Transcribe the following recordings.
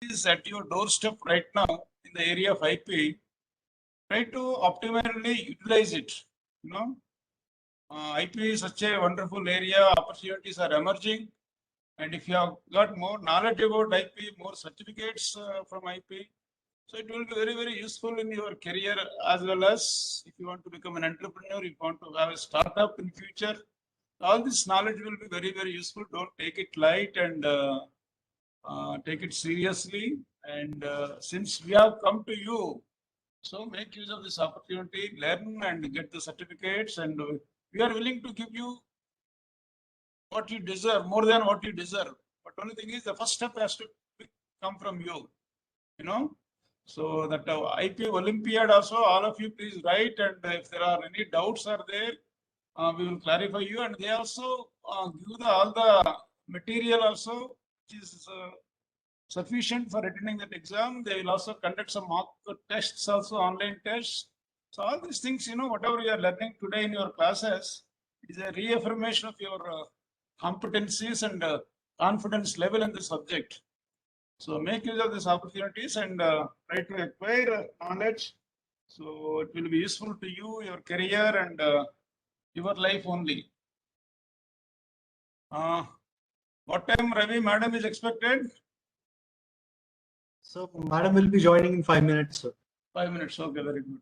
is at your doorstep right now in the area of IP. Try to optimally utilize it. You know, IP is such a wonderful area. Opportunities are emerging, and if you have got more knowledge about IP, more certificates from IP, so it will be very useful in your career, as well as if you want to become an entrepreneur, if you want to have a startup in future. All this knowledge will be very useful. Don't take it light, and take it seriously. And since we have come to you, so make use of this opportunity, learn and get the certificates, and we are willing to give you what you deserve, more than what you deserve. But only thing is, the first step has to come from you, you know. So that IP Olympiad also, all of you please write, and if there are any doubts are there, we will clarify you. And they also give all the material also, which is sufficient for attending that exam. They will also conduct some mock tests, also online tests. So all these things, whatever you are learning today in your classes is a reaffirmation of your competencies and confidence level in the subject. So make use of these opportunities and try to acquire knowledge. So it will be useful to you, your career, and your life only. What time Ravi madam is expected? So madam will be joining in 5 minutes, sir. 5 minutes, okay, very good.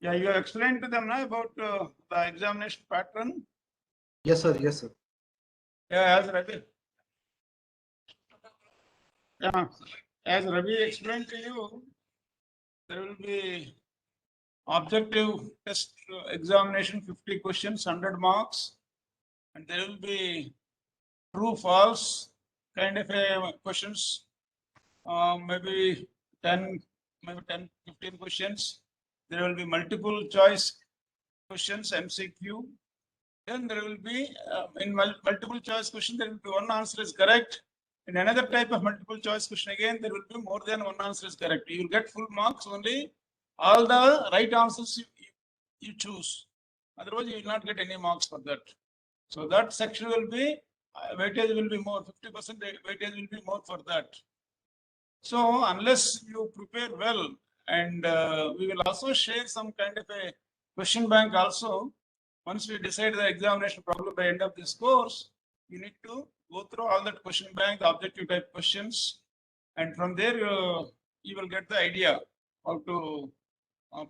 Yeah, you have explained to them now about the examination pattern. Yes, sir. Yes, sir. Yeah, as Ravi explained to you, there will be objective test examination, 50 questions, 100 marks, and there will be true, false kind of questions, maybe 10, 15 questions. There will be multiple choice questions, MCQ. Then there will be in multiple choice question, there will be one answer is correct. In another type of multiple choice question, again, there will be more than one answer is correct. You will get full marks only all the right answers you choose. Otherwise, you will not get any marks for that. So that section will be, weightage will be more, 50% weightage will be more for that. So unless you prepare well, and we will also share some kind of a question bank also. Once we decide the examination problem by end of this course, you need to go through all that question bank, objective type questions, and from there you will get the idea how to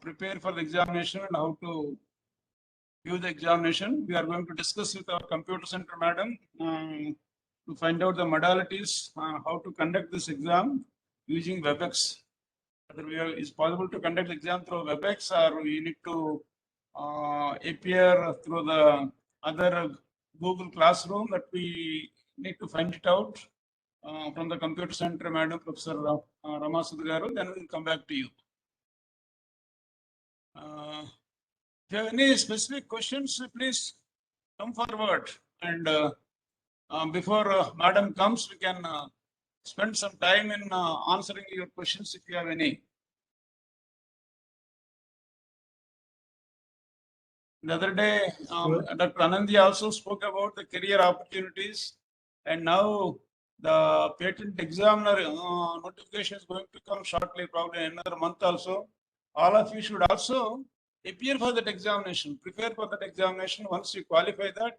prepare for the examination and how to view the examination. We are going to discuss with our computer center madam to find out the modalities, how to conduct this exam using WebEx. Whether it's possible to conduct the exam through WebEx, or we need to appear through the other Google Classroom, that we need to find it out from the computer center madam, Professor Ramasud Garu. Then we'll come back to you. If you have any specific questions, please come forward, and before madam comes, we can spend some time in answering your questions if you have any. The other day, Dr. Anandi also spoke about the career opportunities, and now the patent examiner notification is going to come shortly, probably another month also. All of you should also appear for that examination, prepare for that examination. Once you qualify that,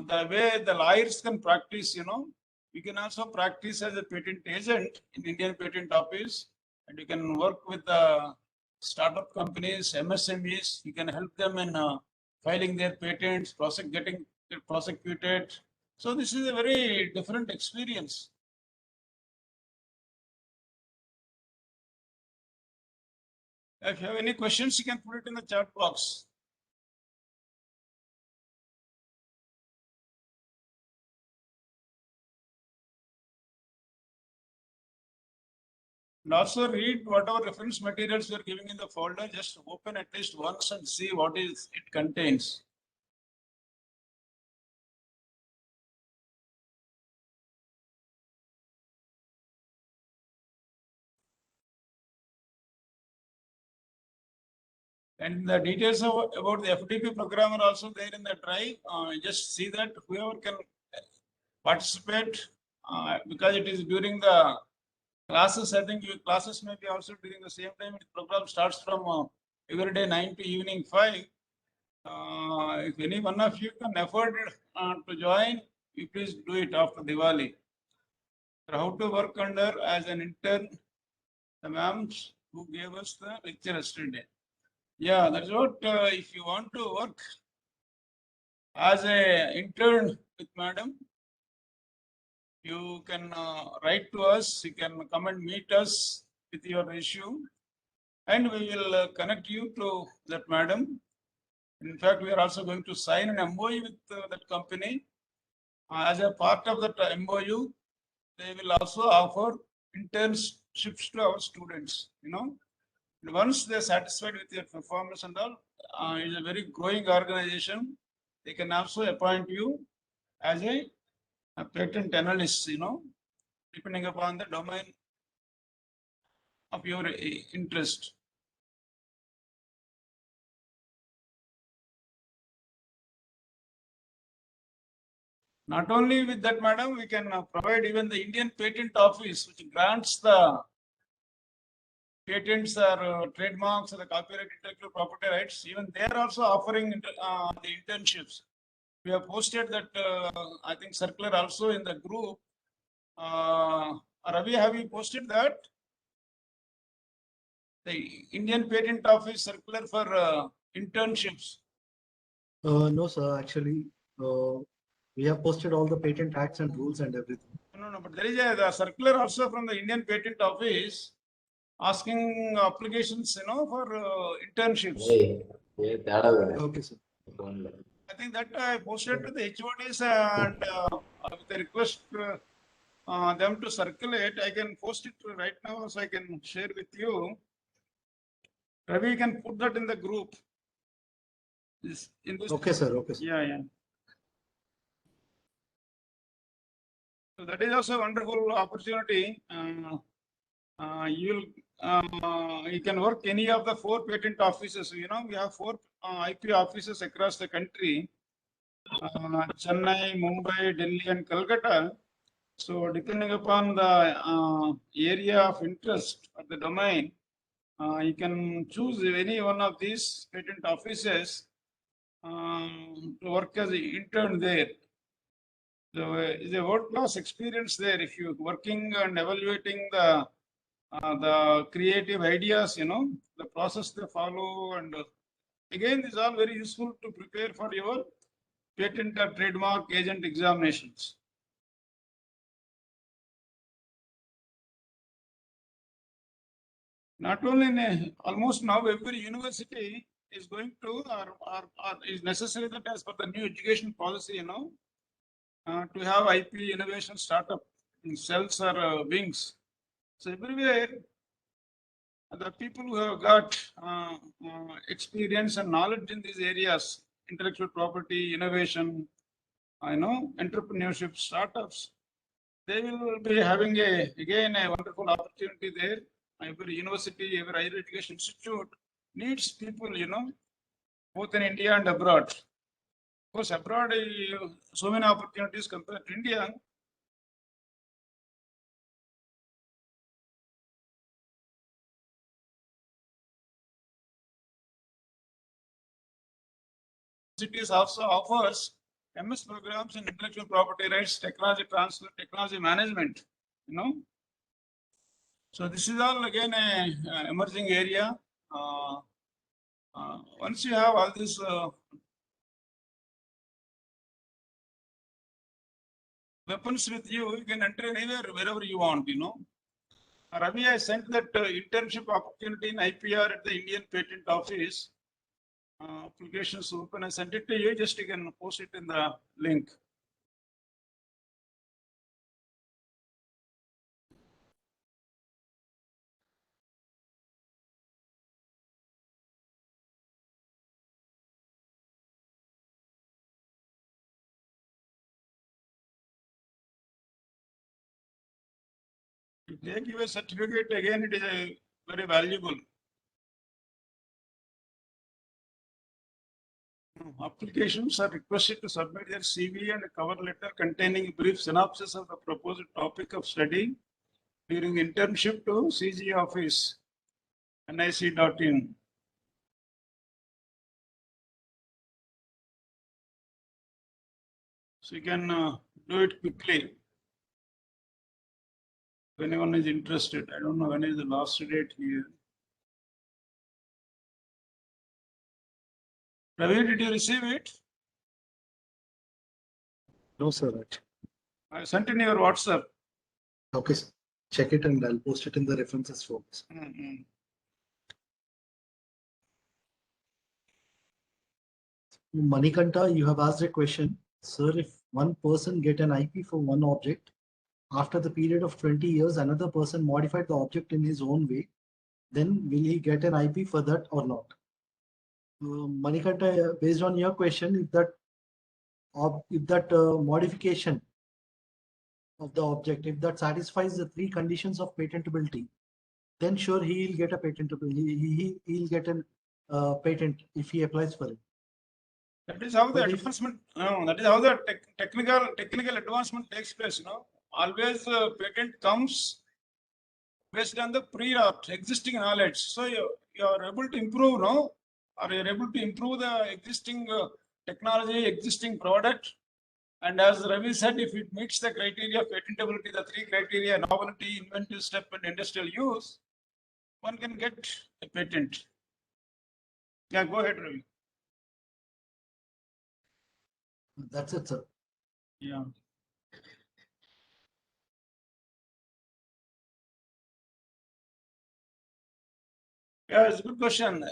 the way the lawyers can practice, you can also practice as a patent agent in Indian Patent Office, and you can work with the startup companies, MSMEs. You can help them in filing their patents, getting prosecuted. So this is a very different experience. If you have any questions, you can put it in the chat box. And also read whatever reference materials we are giving in the folder. Just open at least once and see what it contains. And the details about the FDP program are also there in the drive. Just see that whoever can participate, because it is during the Classes, I think your classes may be also during the same time. The program starts from every day 9 to evening 5. If any one of you can afford to join, you please do it after Diwali. How to work under as an intern, the ma'ams who gave us the lecture yesterday. Yeah, that's what, if you want to work as a intern with madam, you can write to us, you can come and meet us with your issue, and we will connect you to that madam. In fact, we are also going to sign an MOU with that company. As a part of that MOU, they will also offer internships to our students, you know. And once they're satisfied with your performance and all, it's a very growing organization. They can also appoint you as a patent analyst, you know, depending upon the domain of your interest. Not only with that, madam, we can provide even the Indian Patent Office, which grants the patents or trademarks or the copyright intellectual property rights. Even they are also offering the internships. We have posted that, I think, circular also in the group. Ravi, have you posted that? The Indian Patent Office circular for internships. No, sir. Actually, we have posted all the patent acts and rules and everything. No, but there is the circular also from the Indian Patent Office asking applications, you know, for internships. Okay, sir. I think that I posted to the HODs and with the request them to circulate. I can post it right now, so I can share with you. Ravi, you can put that in the group. In this. Okay, sir. Okay, sir. Yeah. So that is also a wonderful opportunity. You can work any of the 4 patent offices. You know, we have 4 IP offices across the country: Chennai, Mumbai, Delhi, and Calcutta. So depending upon the area of interest or the domain, you can choose any one of these patent offices to work as an intern there. So it's a world-class experience there if you're working and evaluating the creative ideas, you know, the process they follow. And again, these are very useful to prepare for your patent or trademark agent examinations. Not only in almost now every university is going to or is necessary that as per the new education policy, you know, to have IP innovation startup in cells or wings. So everywhere, the people who have got experience and knowledge in these areas, intellectual property, innovation, you know, entrepreneurship, startups, they will be having again a wonderful opportunity there. Every university, every higher education institute needs people, you know, both in India and abroad. Of course, abroad, so many opportunities compared to India. Cities also offers MS programs in intellectual property rights, technology transfer, technology management, you know. So this is all again a emerging area. Once you have all this weapons with you, you can enter anywhere, wherever you want, you know. Ravi, I sent that internship opportunity in IPR at the Indian Patent Office. Applications open. I sent it to you. Just you can post it in the link. If they give a certificate, again, it is very valuable. Applications are requested to submit their CV and a cover letter containing a brief synopsis of the proposed topic of study during internship to CG office, nic.in. So you can do it quickly. If anyone is interested, I don't know when is the last date here. Ravi, did you receive it? No, sir. Actually. I sent in your WhatsApp. Okay, sir. Check it and I'll post it in the references folder. Mm-hmm. Manikanta, you have asked a question. Sir, if one person get an IP for one object, after the period of 20 years, another person modified the object in his own way, then will he get an IP for that or not? Manikanta, based on your question, if that modification of the object, if that satisfies the three conditions of patentability, then sure he'll get a patentability. He'll get an patent if he applies for it. That is how the But if- advancement. No, that is how the technical advancement takes place. No, always patent comes based on the pre-art existing knowledge. So you are able to improve, no, or you are able to improve the existing technology, existing product. And as Ravi said, if it meets the criteria of patentability, the three criteria: novelty, inventive step, and industrial use, one can get a patent. Yeah, go ahead, Ravi. That's it, sir. Yeah. Yeah, it's a good question.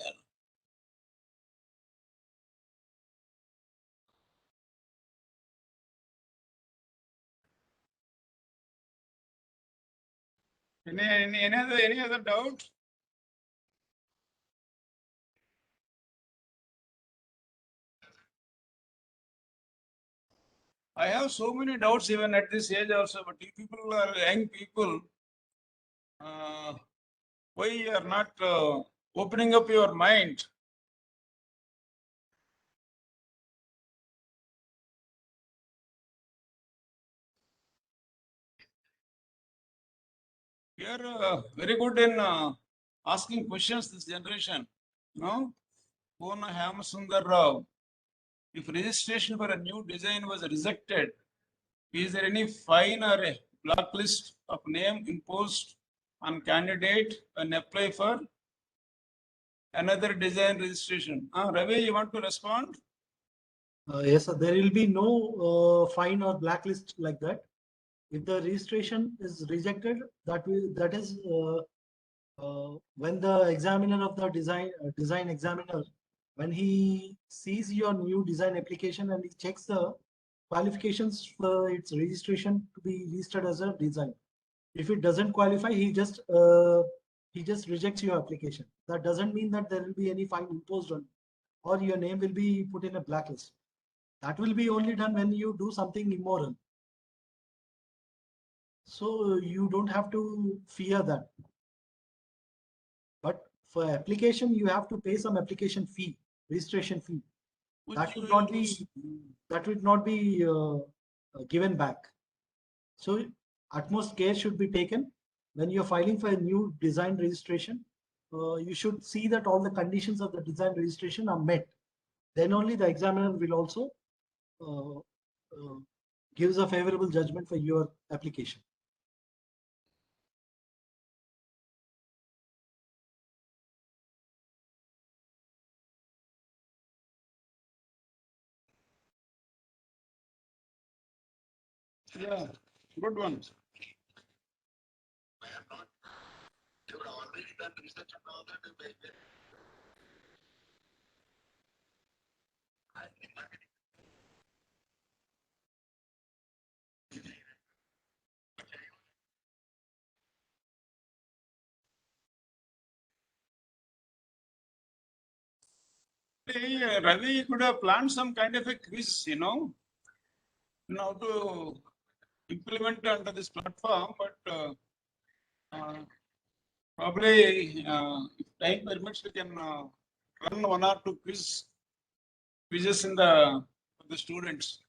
Any other doubt? I have so many doubts even at this age also, but you people are young people. Why you are not opening up your mind? You are very good in asking questions this generation. No? Pona Hamasundar Rao. If registration for a new design was rejected, is there any fine or a blacklist of name imposed on candidate when apply for another design registration? Ravi, you want to respond? Yes, sir. There will be no fine or blacklist like that. If the registration is rejected, that is when the examiner of the design examiner, when he sees your new design application and he checks the qualifications for its registration to be listed as a design. If it doesn't qualify, he just rejects your application. That doesn't mean that there will be any fine imposed on, or your name will be put in a blacklist. That will be only done when you do something immoral. So you don't have to fear that. But for application, you have to pay some application fee, registration fee. That would not be given back. So utmost care should be taken when you're filing for a new design registration. You should see that all the conditions of the design registration are met. Then only the examiner will also gives a favorable judgment for your application. Yeah, good one. Hey, Ravi could have planned some kind of a quiz, how to implement under this platform, but probably if time permits, we can run one or two quizzes for the students.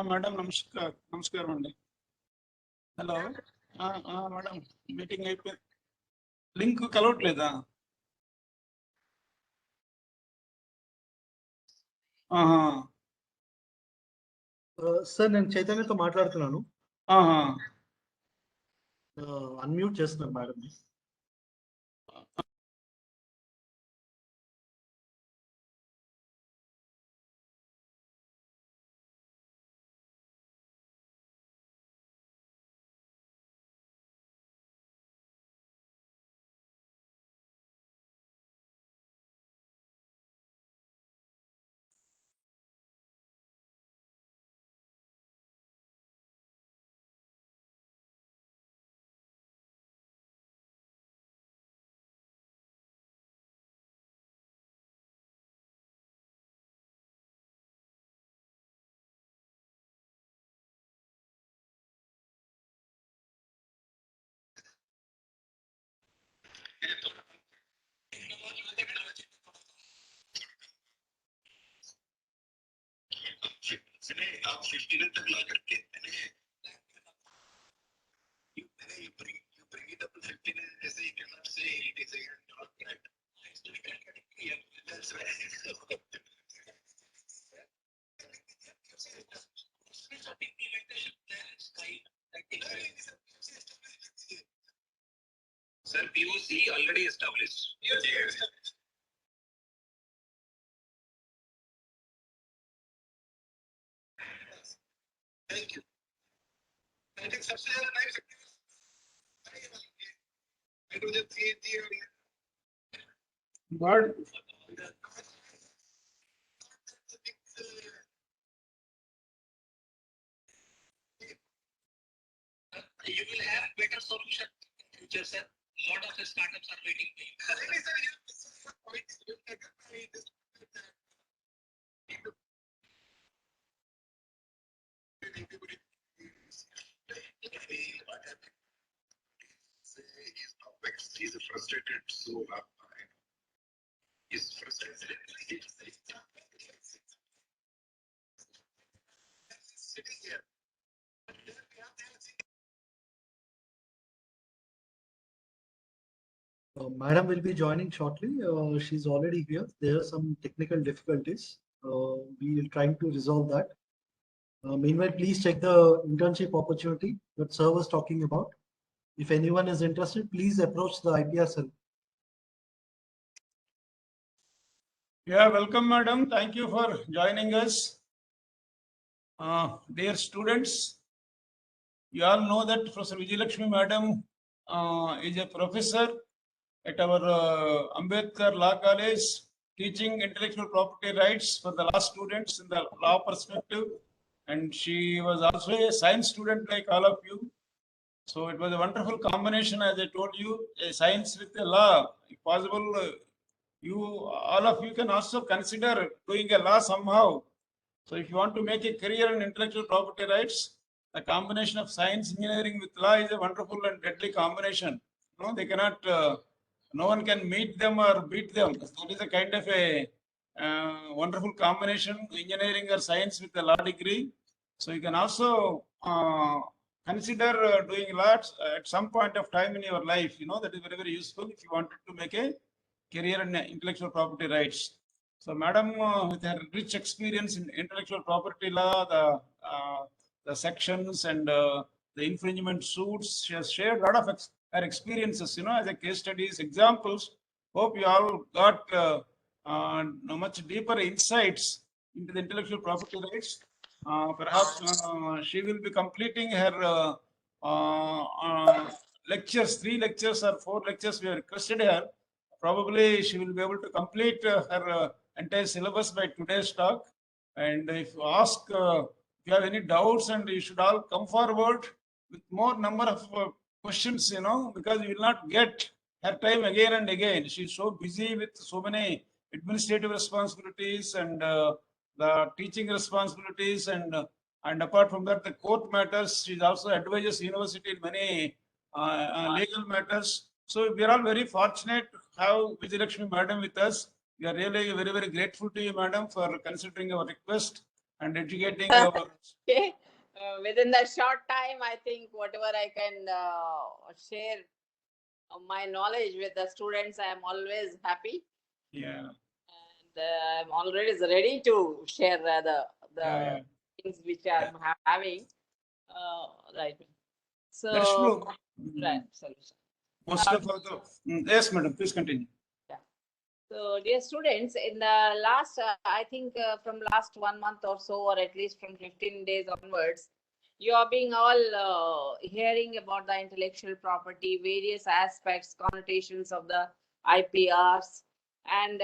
Madam నమస్కారం అండి. Hello. Madam meeting అయిపోయింది. Link కలవట్లేదా? ఆహా. Sir నేను చైతన్యతో మాట్లాడుతున్నాను. ఆహా. Unmute చేస్తున్నాను madam. आप 15 तक ला करके you bring it up to 15 as you cannot say it is a not that. Yeah, that's right. Sir, POC already established. Yes. Thank you. I think सबसे ज़्यादा nice hydrogen CNG But you will have better solution in future, sir. Lot of the startups are waiting for you. He's frustrated, so he's frustrated. Sitting here. Madam will be joining shortly. She's already here. There are some technical difficulties. We are trying to resolve that. Meanwhile, please check the internship opportunity that sir was talking about. If anyone is interested, please approach the IPR cell. yeah, welcome, madam. Thank you for joining us. Dear students, you all know that Professor Vijayalakshmi madam is a professor at our Ambedkar Law College, teaching intellectual property rights for the law students in the law perspective. And she was also a science student like all of you. So it was a wonderful combination, as I told you, a science with a law. If possible, all of you can also consider doing a law somehow. So if you want to make a career in intellectual property rights, the combination of science, engineering with law is a wonderful and deadly combination. No, they cannot, no one can meet them or beat them. That is a kind of a wonderful combination, engineering or science with a law degree. So you can also consider doing lots at some point of time in your life. That is very, very useful if you wanted to make a career in intellectual property rights. So, madam, with her rich experience in intellectual property law, the sections and the infringement suits, she has shared a lot of her experiences, as a case studies, examples. Hope you all got much deeper insights into the intellectual property rights. Perhaps she will be completing her lectures, 3 lectures or 4 lectures we have requested her. Probably she will be able to complete her entire syllabus by today's talk. And if you ask, if you have any doubts, and you should all come forward with more number of questions, because you will not get her time again and again. She's so busy with so many administrative responsibilities and the teaching responsibilities, and apart from that, the court matters. She also advises university in many legal matters. So we are all very fortunate to have Vijayalakshmi madam with us. We are really very, very grateful to you, madam, for considering our request. and educating our. Okay. Within the short time, I think whatever I can share my knowledge with the students, I am always happy. Yeah. And I'm always ready to share the Yeah. things which I'm having. Right. So, That's true. right. Solution. Most of the. Yes, madam, please continue. So, dear students, in the last, I think from last 1 month or so, or at least from 15 days onwards, you are being all hearing about the intellectual property, various aspects, connotations of the IPRs, and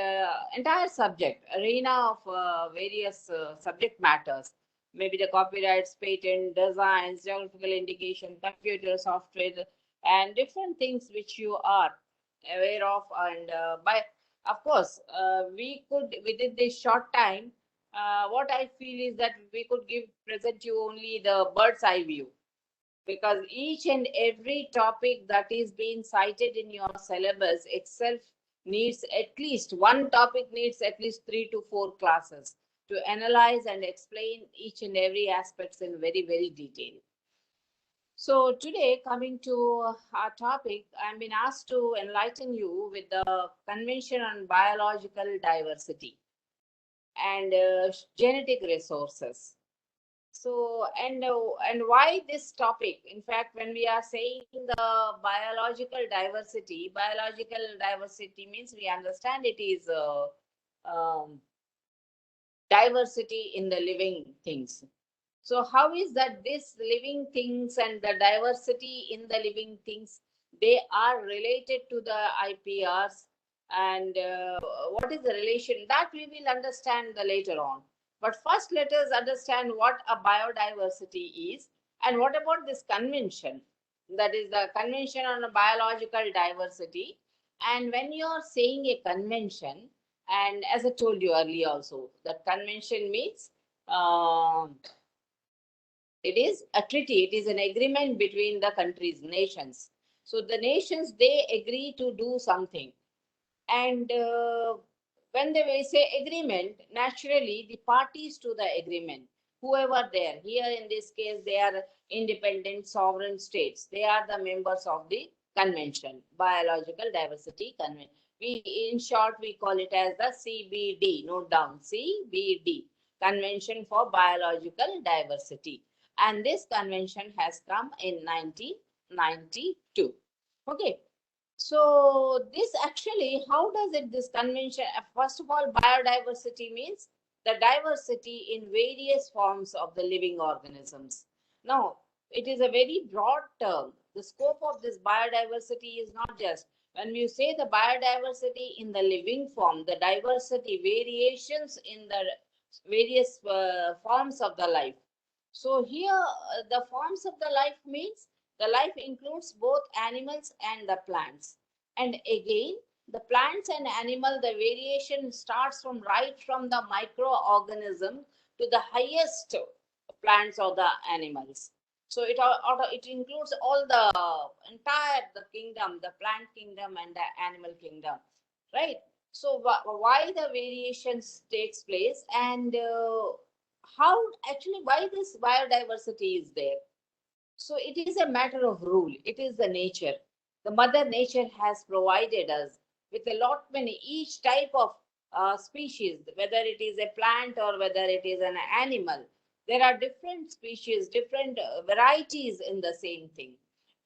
entire subject, arena of various subject matters, maybe the copyrights, patent, designs, geographical indication, computer software, and different things which you are aware of. And by of course, we could, within this short time, what I feel is that we could present you only the bird's eye view, because each and every topic that is being cited in your syllabus itself needs at least one topic, needs at least 3 to 4 classes to analyze and explain each and every aspects in very, very detail. So today, coming to our topic, I've been asked to enlighten you with the Convention on Biological Diversity and genetic resources. So, and why this topic? In fact, when we are saying the biological diversity means we understand it is diversity in the living things. So how is that this living things and the diversity in the living things, they are related to the IPRs, and what is the relation that we will understand later on. But first let us understand what a biodiversity is and what about this convention, that is the Convention on Biological Diversity. And when you are saying a convention, and as I told you earlier also, that convention means it is a treaty, it is an agreement between the countries, nations. So the nations, they agree to do something. And when they will say agreement, naturally the parties to the agreement, whoever there, here in this case, they are independent sovereign states. They are the members of the convention, Biological Diversity Convention. In short, we call it as the CBD. Note down, CBD, Convention for Biological Diversity. And this convention has come in 1992. Okay. So this actually, how does it, this convention, first of all, biodiversity means the diversity in various forms of the living organisms. Now, it is a very broad term. The scope of this biodiversity is not just, when you say the biodiversity in the living form, the diversity, variations in the various forms of the life. So here, the forms of the life means the life includes both animals and the plants. And again, the plants and animal, the variation starts from right from the microorganism to the highest plants or the animals. So it includes all the entire the kingdom, the plant kingdom and the animal kingdom, right? So why the variations takes place, and how actually why this biodiversity is there? So it is a matter of rule. It is the nature. The mother nature has provided us with a lot many, each type of species, whether it is a plant or whether it is an animal. There are different species, different varieties in the same thing.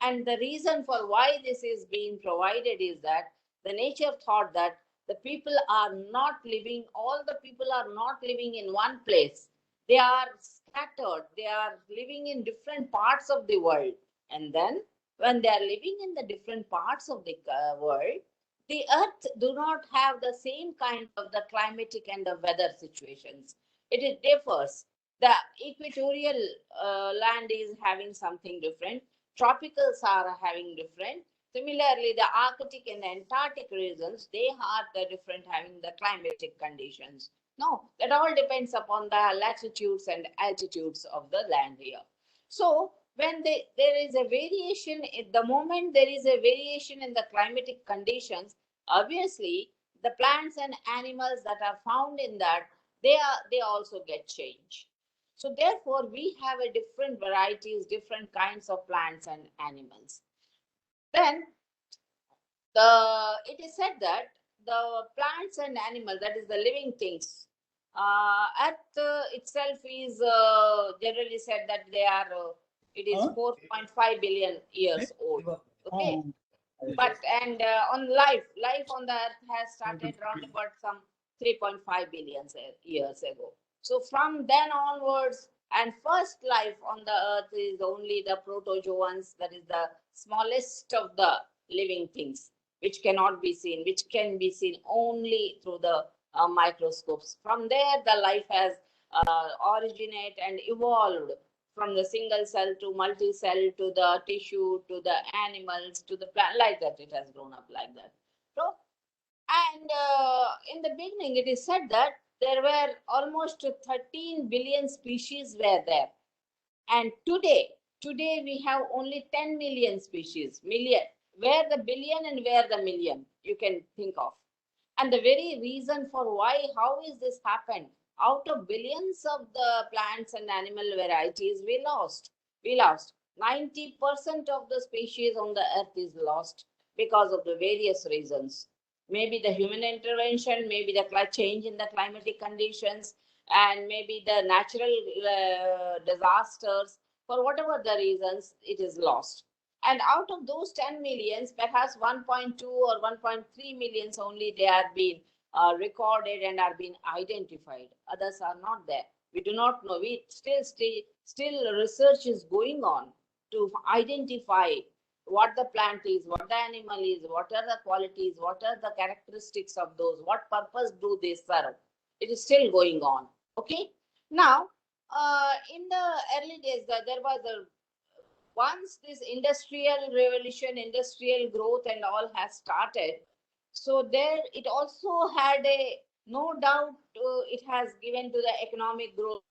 And the reason for why this is being provided is that the nature thought that the people are not living, all the people are not living in one place. They are scattered, they are living in different parts of the world. And then when they are living in the different parts of the world, the earth do not have the same kind of the climatic and the weather situations. It differs. The equatorial land is having something different. Tropicals are having different. Similarly, the Arctic and the Antarctic regions, they are the different having the climatic conditions. No, that all depends upon the latitudes and altitudes of the land here. So when there is a variation, at the moment there is a variation in the climatic conditions, obviously the plants and animals that are found in that, they also get changed. So therefore, we have a different varieties, different kinds of plants and animals. Then it is said that the plants and animals, that is the living things, Earth itself is generally said that they are, it is Huh? 4.5 billion years old. Okay. But and on life on the earth has started around about some 3.5 billion years ago. So from then onwards, and first life on the earth is only the protozoans, that is the smallest of the living things, which cannot be seen, which can be seen only through the microscopes. From there, the life has originated and evolved from the single cell to multi-cell to the tissue to the animals to the plant, like that it has grown up like that. So, and in the beginning it is said that there were almost 13 billion species were there, and today we have only 10 million species. Where the billion and where the million, you can think of. And the very reason for how is this happened? Out of billions of the plants and animal varieties, we lost 90% of the species on the earth is lost because of the various reasons. Maybe the human intervention, maybe the change in the climatic conditions, and maybe the natural disasters. For whatever the reasons, it is lost. And out of those 10 millions, perhaps 1.2 or 1.3 millions only they are being recorded and are being identified. Others are not there. We do not know. We still research is going on to identify what the plant is, what the animal is, what are the qualities, what are the characteristics of those, what purpose do they serve. It is still going on. Okay. Now, in the early days, there was a once this industrial revolution, industrial growth and all has started, so there it also had a, no doubt, it has given to the economic growth.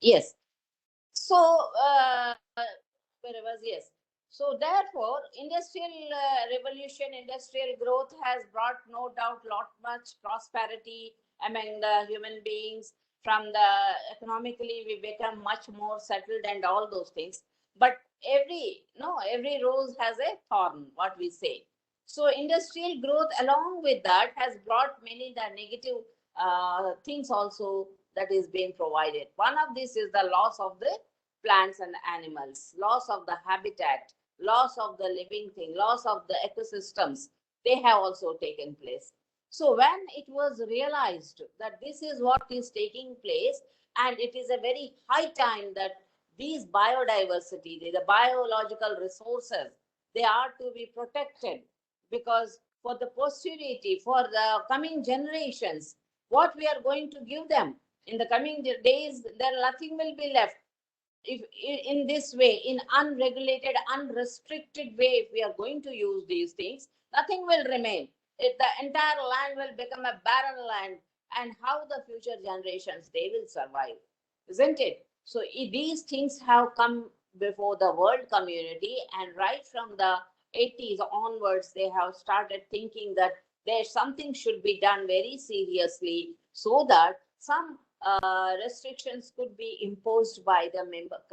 Yes. So, where I was, yes. So therefore, industrial revolution, industrial growth has brought no doubt lot much prosperity among the human beings. From the economically, we become much more settled and all those things. But every rose has a thorn, what we say. So industrial growth along with that has brought many the negative things also that is being provided. One of these is the loss of the plants and animals, loss of the habitat, loss of the living thing, loss of the ecosystems. They have also taken place. So when it was realized that this is what is taking place, and it is a very high time that these biodiversity, the biological resources, they are to be protected, because for the posterity, for the coming generations, what we are going to give them in the coming days, there nothing will be left. If in this way, in unregulated, unrestricted way, if we are going to use these things, nothing will remain. The entire land will become a barren land, and how the future generations, they will survive, isn't it? So these things have come before the world community, and right from the 80s onwards, they have started thinking that there's something should be done very seriously, so that some restrictions could be imposed by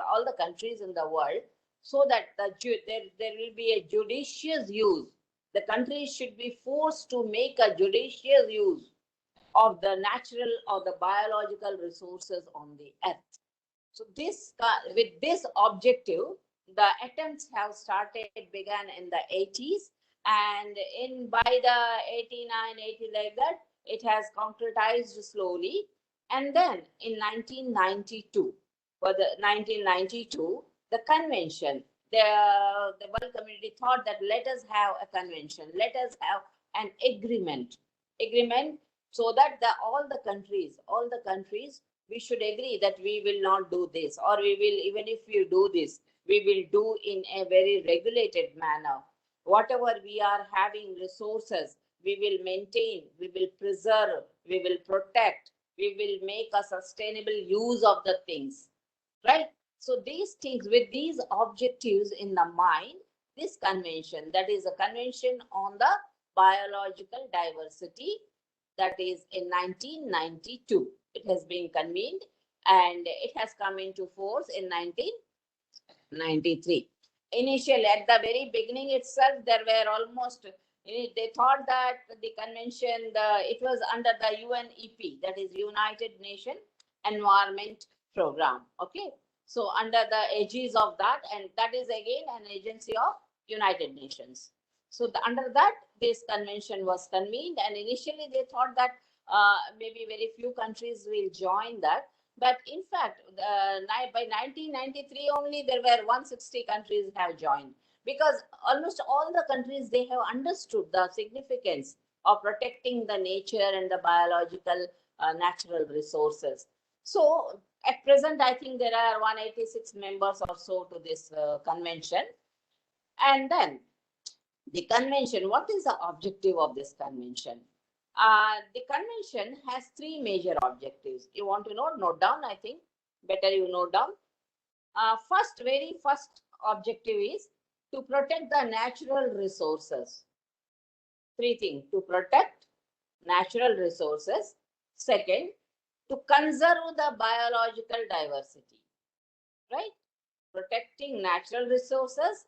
all the countries in the world, so that there will be a judicious use. The countries should be forced to make a judicious use of the natural or the biological resources on the earth. So with this objective, the attempts have began in the 80s, and by the 89, 80 like that, it has concretized slowly. And then in 1992, the convention, the world community thought that let us have a convention, let us have an agreement, so that all the countries, we should agree that we will not do this, or we will, even if you do this, we will do in a very regulated manner. Whatever we are having resources, we will maintain, we will preserve, we will protect, we will make a sustainable use of the things, right? So these things, with these objectives in the mind, this convention, that is a convention on the biological diversity, that is in 1992. It has been convened and it has come into force in 1993. Initially, at the very beginning itself, there were almost, they thought that the convention, it was under the UNEP, that is United Nations Environment Program. Okay. So under the aegis of that, and that is again an agency of United Nations. So under that, this convention was convened, and initially they thought that maybe very few countries will join that. But in fact, by 1993 only, there were 160 countries have joined, because almost all the countries, they have understood the significance of protecting the nature and the biological natural resources. So at present, I think there are 186 members or so to this convention. And then the convention, what is the objective of this convention? The convention has three major objectives. You want to note down, I think. Better you note down. Very first objective is to protect the natural resources. Three things: to protect natural resources. Second, to conserve the biological diversity, right? Protecting natural resources,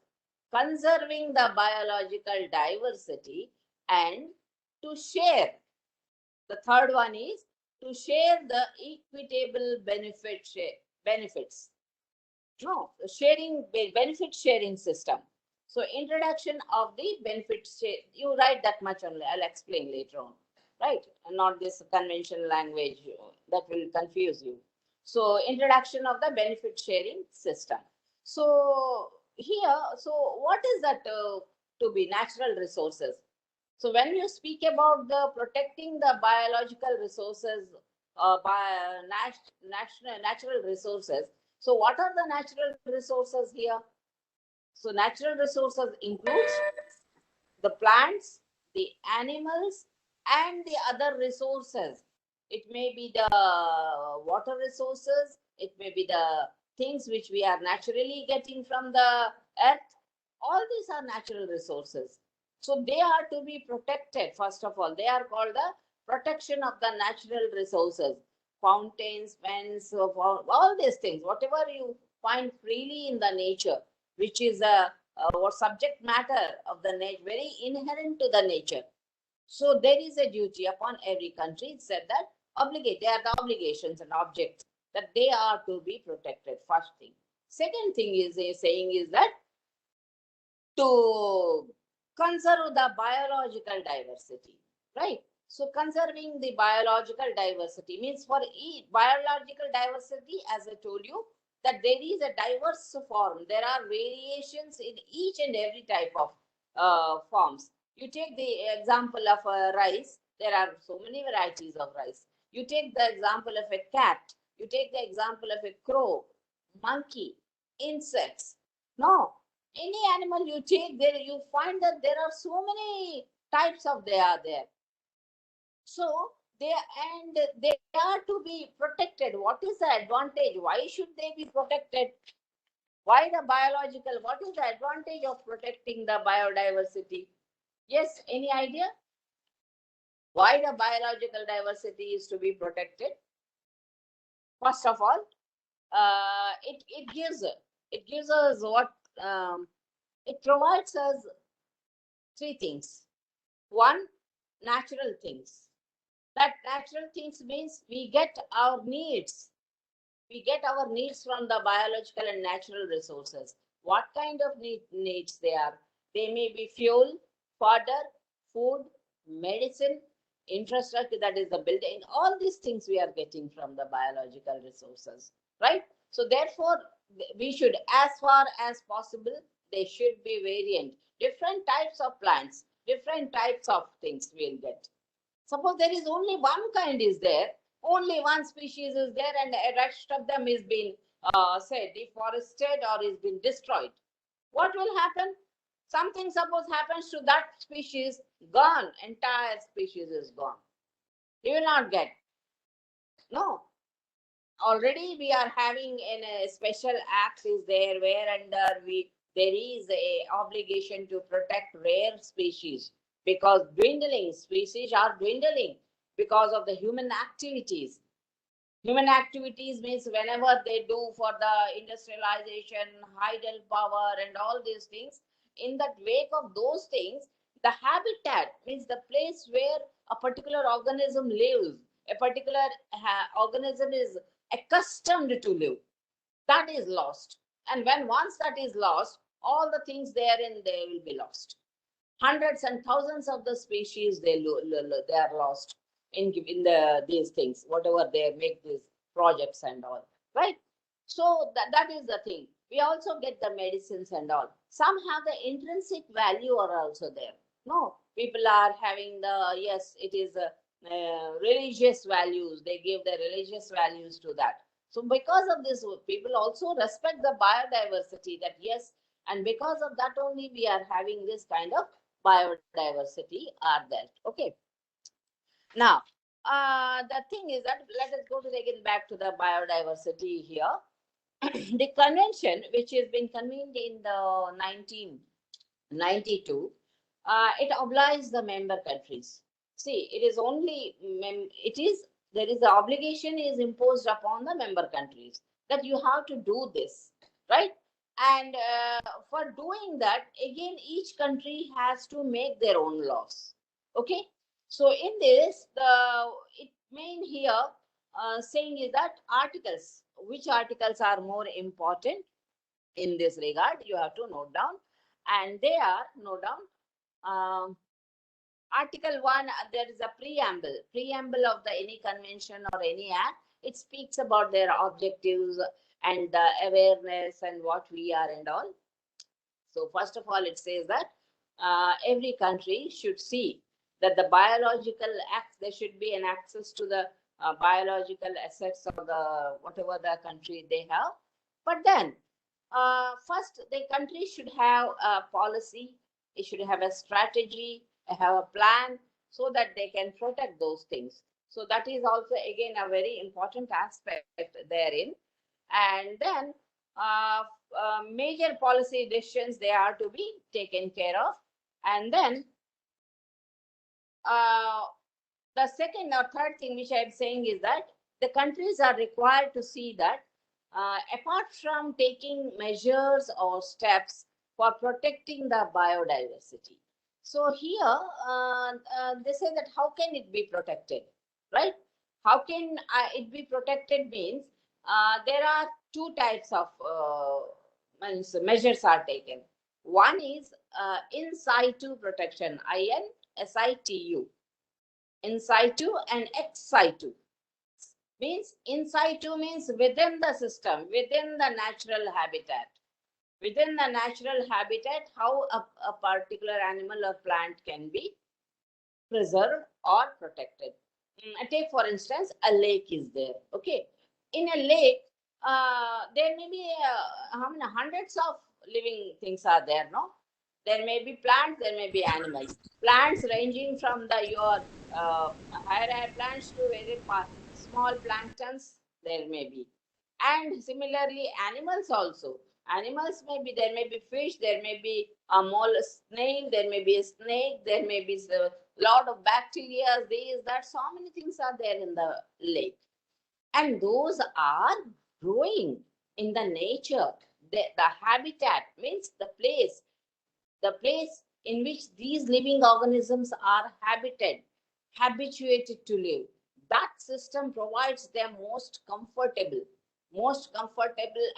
conserving the biological diversity, and to share. The third one is to share the equitable benefits. No, benefit sharing system. So introduction of the benefit share, you write that much only, I'll explain later on, right? And not this conventional language that will confuse you. So introduction of the benefit sharing system. So here, so what is that to be natural resources? So when you speak about the protecting the biological resources, by natural resources, so what are the natural resources here? So natural resources includes the plants, the animals, and the other resources. It may be the water resources, it may be the things which we are naturally getting from the earth. All these are natural resources. So they are to be protected. First of all, they are called the protection of the natural resources. Fountains, vents, all these things, whatever you find freely in the nature, which is a subject matter of the nature, very inherent to the nature. So there is a duty upon every country. It said that they are the obligations and objects that they are to be protected. First thing. Second thing is saying is that to conserve the biological diversity, right? So conserving the biological diversity means for biological diversity, as I told you, that there is a diverse form. There are variations in each and every type of forms. You take the example of rice. There are so many varieties of rice. You take the example of a cat. You take the example of a crow, monkey, insects. No, any animal you take there, you find that there are so many types of they are there. So they are to be protected. What is the advantage? Why should they be protected? Why the biological? What is the advantage of protecting the biodiversity? Yes, any idea? Why the biological diversity is to be protected? First of all, it gives us what it provides us three things. One, natural things. That natural things means we get our needs. We get our needs from the biological and natural resources. What kind of needs they are? They may be fuel, fodder, food, medicine, infrastructure, that is the building. All these things we are getting from the biological resources, right? So therefore, we should, as far as possible, they should be variant. Different types of plants, different types of things we'll get. Suppose there is only one kind is there, only one species is there, and the rest of them is being say deforested or is been destroyed, what will happen? Something suppose happens to that species, gone, entire species is gone. You will not get. No. Already we are having in a special act is there where under there is a obligation to protect rare species, because dwindling species are dwindling because of the human activities. Human activities means whenever they do for the industrialization, hydel power and all these things, in that wake of those things, the habitat means the place where a particular organism lives, a particular organism is accustomed to live, that is lost. And when once that is lost, all the things therein, they will be lost. Hundreds and thousands of the species, they are lost in these things, whatever they make these projects and all, right? So that is the thing. We also get the medicines and all. Some have the intrinsic value are also there. No, people are having the, yes, it is religious values. They give the religious values to that. So because of this, people also respect the biodiversity, that yes, and because of that only we are having this kind of biodiversity are there. Okay. Now, the thing is that let us go to again back to the biodiversity here. The convention, which has been convened in the 1992, it obliges the member countries. See, it is only there is the obligation is imposed upon the member countries that you have to do this, right? And for doing that, again, each country has to make their own laws. Okay. So in this, it main here saying is that articles, which articles are more important in this regard, you have to note down. And they are, note down, Article 1, there is a preamble of the any convention or any act. It speaks about their objectives and the awareness and what we are and all. So first of all, it says that every country should see that the biological acts, there should be an access to the biological assets of the whatever the country they have. But then first, the country should have a policy, it should have a strategy, have a plan, so that they can protect those things. So that is also again a very important aspect therein. And then major policy decisions, they are to be taken care of. And then the second or third thing which I'm saying is that the countries are required to see that apart from taking measures or steps for protecting the biodiversity. So here they say that how can it be protected, right? How can it be protected means there are two types of measures are taken. One is in situ protection, INSITU. In situ and ex situ. Means in situ means within the system, within the natural habitat. Within the natural habitat, how a particular animal or plant can be preserved or protected. Take for instance, a lake is there. Okay. In a lake, there may be how many hundreds of living things are there, no? There may be plants, there may be animals. Plants ranging from your higher plants to very small planktons, there may be. And similarly, animals also. Animals may be, there may be fish, there may be a mole snail, there may be a snake, there may be a lot of bacteria, that, so many things are there in the lake. And those are growing in the nature. The habitat means the place in which these living organisms are habituated to live. That system provides them most comfortable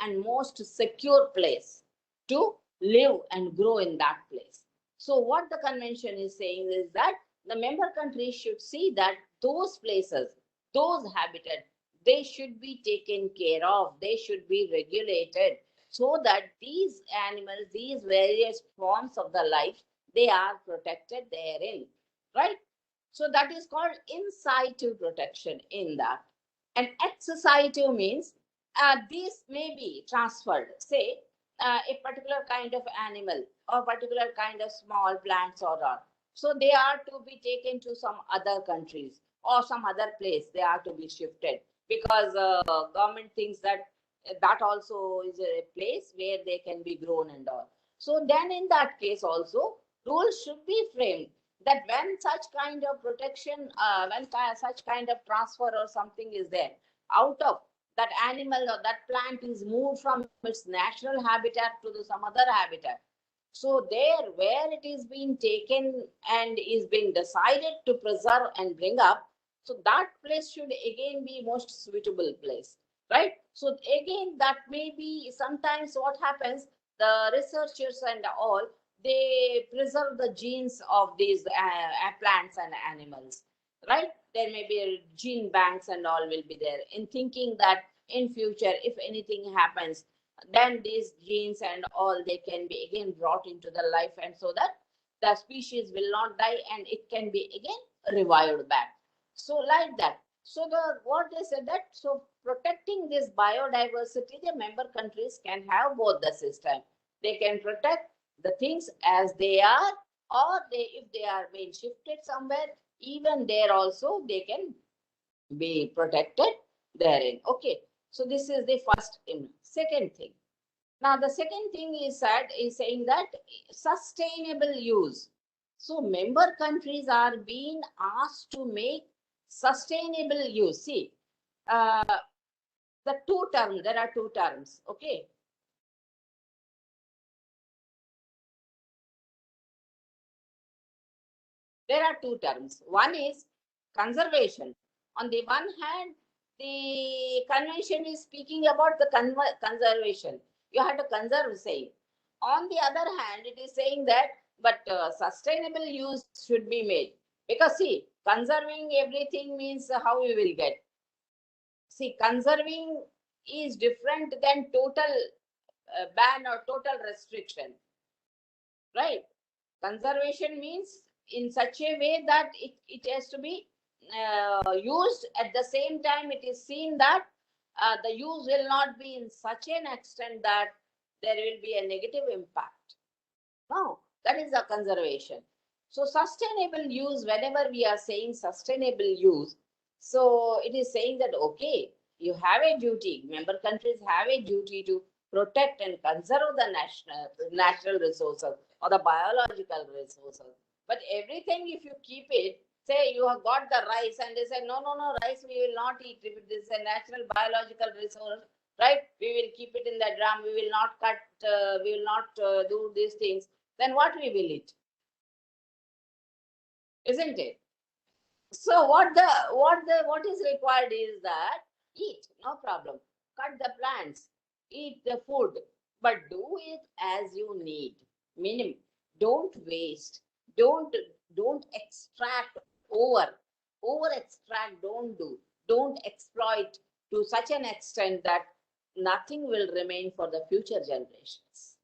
and most secure place to live and grow in that place. So what the convention is saying is that the member countries should see that those places, those habitats, they should be taken care of, they should be regulated, so that these animals, these various forms of the life, they are protected therein, right? So that is called in situ protection in that. And ex situ means these may be transferred. Say a particular kind of animal or particular kind of small plants or all. So they are to be taken to some other countries or some other place. They are to be shifted because government thinks that that also is a place where they can be grown and all. So then in that case also rules should be framed that when such kind of protection, such kind of transfer or something is there out of that animal or that plant is moved from its natural habitat to some other habitat. So there where it is being taken and is being decided to preserve and bring up, so that place should again be most suitable place, right? So again, that may be sometimes what happens, the researchers and all, they preserve the genes of these plants and animals, right? There may be gene banks and all will be there in thinking that in future, if anything happens, then these genes and all, they can be again brought into the life, and so that the species will not die and it can be again revived back. So like that. So the what they said that, so protecting this biodiversity, the member countries can have both the system. They can protect the things as they are, or they, if they are being shifted somewhere, even there also they can be protected therein. Okay. So this is the first thing. Second thing. Now the second thing is that is saying that sustainable use. So member countries are being asked to make sustainable use. See, the two terms, there are two terms. Okay. There are two terms. One is conservation. On the one hand, the convention is speaking about the conservation. You have to conserve, saying. On the other hand, it is saying that, but sustainable use should be made. Because see, conserving everything means how you will get. See, conserving is different than total ban or total restriction, right? Conservation means in such a way that it has to be used. At the same time, it is seen that the use will not be in such an extent that there will be a negative impact. No, that is the conservation. So sustainable use, whenever we are saying sustainable use, so it is saying that, okay, you have a duty, member countries have a duty to protect and conserve the natural resources or the biological resources. But everything, if you keep it, say you have got the rice and they say, no, no, no, rice we will not eat. If this is a natural biological resource, right? We will keep it in the drum. We will not cut, we will not do these things. Then what we will eat? Isn't it? So what is required is that eat, no problem. Cut the plants, eat the food, but do it as you need. Minimum. Don't waste. Don't extract over extract. Don't do. Don't exploit to such an extent that nothing will remain for the future generations.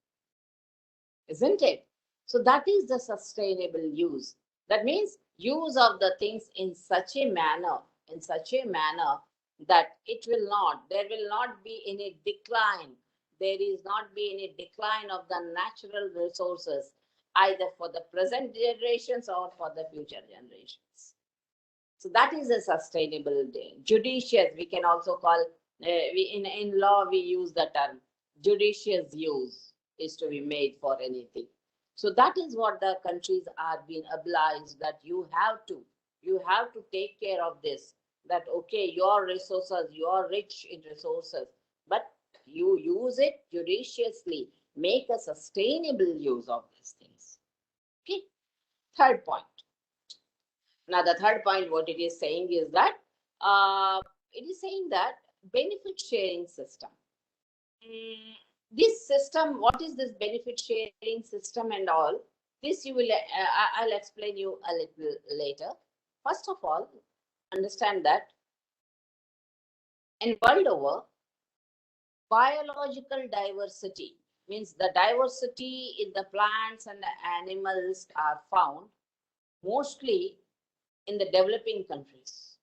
Isn't it? So that is the sustainable use. That means use of the things in such a manner, that there will not be any decline. There is not be any decline of the natural resources, either for the present generations or for the future generations. So that is a sustainable judicious. We can also call, in law, we use the term judicious use is to be made for anything. So that is what the countries are being obliged, that you have to take care of this, that okay, your resources, you are rich in resources, but you use it judiciously, make a sustainable use of these things. Okay. Third point. Now the third point, what it is saying is that benefit sharing system. This system, what is this benefit sharing system and all? This you will, I'll explain you a little later. First of all, understand that in world over, biological diversity means the diversity in the plants and the animals are found mostly in the developing countries,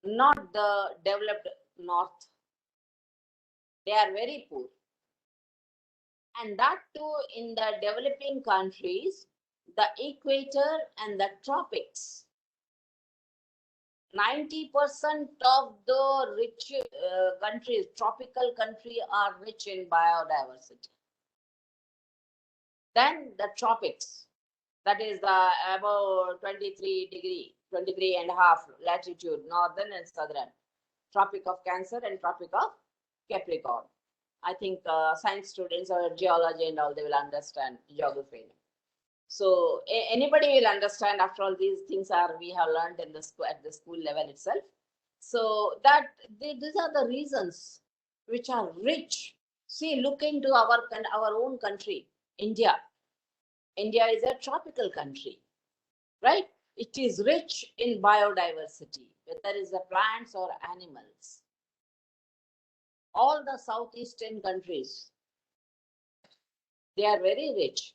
not the developed north. They are very poor. And that too in the developing countries, the equator and the tropics. 90% of the rich countries, tropical country, are rich in biodiversity. Then the tropics, that is the above 23.5 latitude, northern and southern, Tropic of Cancer and Tropic of Capricorn. I think science students or geology and all, they will understand geography. So anybody will understand. After all, these things are we have learned in the school at the school level itself. So that these are the reasons which are rich. See, look into our own country, India. India is a tropical country, right? It is rich in biodiversity, whether it's the plants or animals. All the southeastern countries, they are very rich.